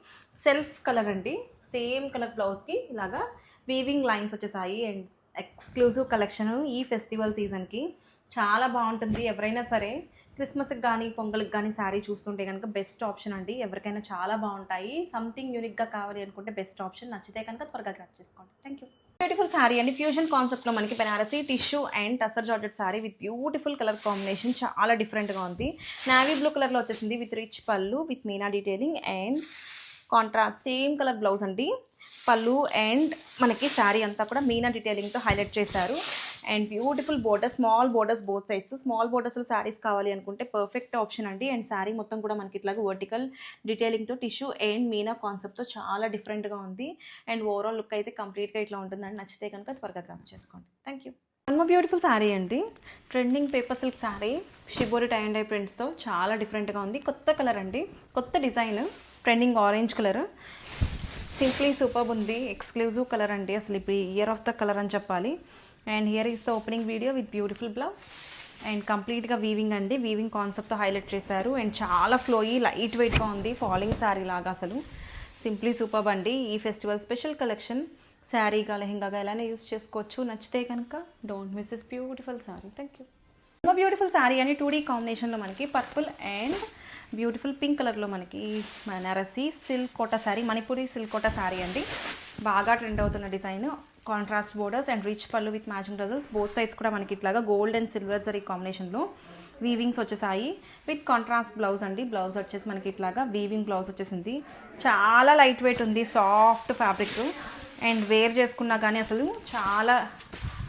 సెల్ఫ్ కలర్ అండి. సేమ్ కలర్ బ్లౌజ్కి ఇలాగా వీవింగ్ లైన్స్ వచ్చేసాయి. అండ్ ఎక్స్క్లూజివ్ కలెక్షన్ ఈ ఫెస్టివల్ సీజన్కి చాలా బాగుంటుంది. ఎవరైనా సరే క్రిస్మస్కి కానీ పొంగల్కి కానీ శారీ చూస్తుంటే కనుక బెస్ట్ ఆప్షన్ అండి. ఎవరికైనా చాలా బాగుంటాయి. సంథింగ్ యూనిక్గా కావాలి అనుకుంటే బెస్ట్ ఆప్షన్. నచ్చితే కనుక త్వరగా గ్రాప్ చేసుకోండి. Thank you. బ్యూటిఫుల్ శారీ అండి. ఫ్యూజన్ కాన్సెప్ట్లో మనకి Banarasi tissue and tussar georgette sari with beautiful colour combination. చాలా డిఫరెంట్గా ఉంది. నావీ బ్లూ కలర్లో వచ్చేసింది with rich pallu with meena detailing and contrast same colour blouse అండి. పళ్ళు అండ్ మనకి శారీ అంతా కూడా మీనా డీటెయిలింగ్తో హైలైట్ చేశారు. And beautiful border, small borders both sides. Small బోర్డర్స్లో శారీస్ కావాలి అనుకుంటే పర్ఫెక్ట్ ఆప్షన్ అండి. అండ్ శారీ మొత్తం కూడా మనకి ఇట్లాగా వర్టికల్ డీటెయిలింగ్తో టిష్యూ అండ్ మీనా కాన్సెప్ట్తో చాలా డిఫరెంట్గా ఉంది. అండ్ ఓవరాల్ లుక్ అయితే కంప్లీట్గా ఇట్లా ఉంటుందండి. నచ్చితే కనుక త్వరగా గ్రాప్ చేసుకోండి. Thank you. One more beautiful sari అండి. Trending paper silk sari shibori tie and dye ప్రింట్స్తో చాలా డిఫరెంట్గా ఉంది. కొత్త కలర్ అండి, కొత్త design. Trending orange colour simply super ఉంది. ఎక్స్క్లూజివ్ కలర్ అండి. అసలు ఇప్పుడు ఇయర్ ఆఫ్ ద కలర్ అని చెప్పాలి. And here is the opening video with beautiful blouse and కంప్లీట్గా వీవింగ్ అండి. వీవింగ్ కాన్సెప్ట్తో హైలైట్ చేశారు. అండ్ చాలా ఫ్లోయీ లైట్ వెయిట్గా ఉంది. ఫాలింగ్ శారీ లాగా అసలు సింప్లీ సూపర్ అండి. ఈ ఫెస్టివల్ స్పెషల్ కలెక్షన్. శారీగా లెహెంగాగా ఎలానే యూస్ చేసుకోవచ్చు. నచ్చితే కనుక don't miss this beautiful sari. Thank you. Beautiful sari అని 2D కాంబినేషన్లో మనకి పర్పుల్ అండ్ బ్యూటిఫుల్ పింక్ కలర్లో మనకి బనారసి సిల్క్ కోటా శారీ, మణిపూరి సిల్క్ కోటా శారీ అండి. బాగా ట్రెండ్ అవుతున్న design. Contrast borders and rich pallu with matching tassels. Both sides కూడా మనకి ఇట్లాగా గోల్డ్ అండ్ సిల్వర్ జరీ కాంబినేషన్లో వీవింగ్స్ వచ్చేసాయి విత్ కాంట్రాస్ట్ బ్లౌజ్ అండి. బ్లౌజ్ వచ్చేసి మనకి ఇట్లాగా వీవింగ్ బ్లౌజ్ వచ్చేసింది. చాలా లైట్ వెయిట్ ఉంది. Soft fabric. అండ్ వేర్ చేసుకున్నా కానీ అసలు చాలా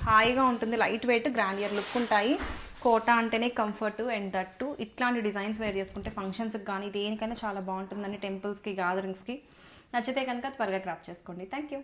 హాయిగా ఉంటుంది, లైట్ వెయిట్ గ్రాండియర్ లుక్ ఉంటాయి. కోటా అంటేనే కంఫర్ట్ అండ్ దట్టు ఇట్లాంటి డిజైన్స్ వేర్ చేసుకుంటే ఫంక్షన్స్కి కానీ దేనికైనా చాలా బాగుంటుందండి, టెంపుల్స్కి గ్యాదరింగ్స్కి. నచ్చితే కనుక త్వరగా క్రాప్ చేసుకోండి. Thank you.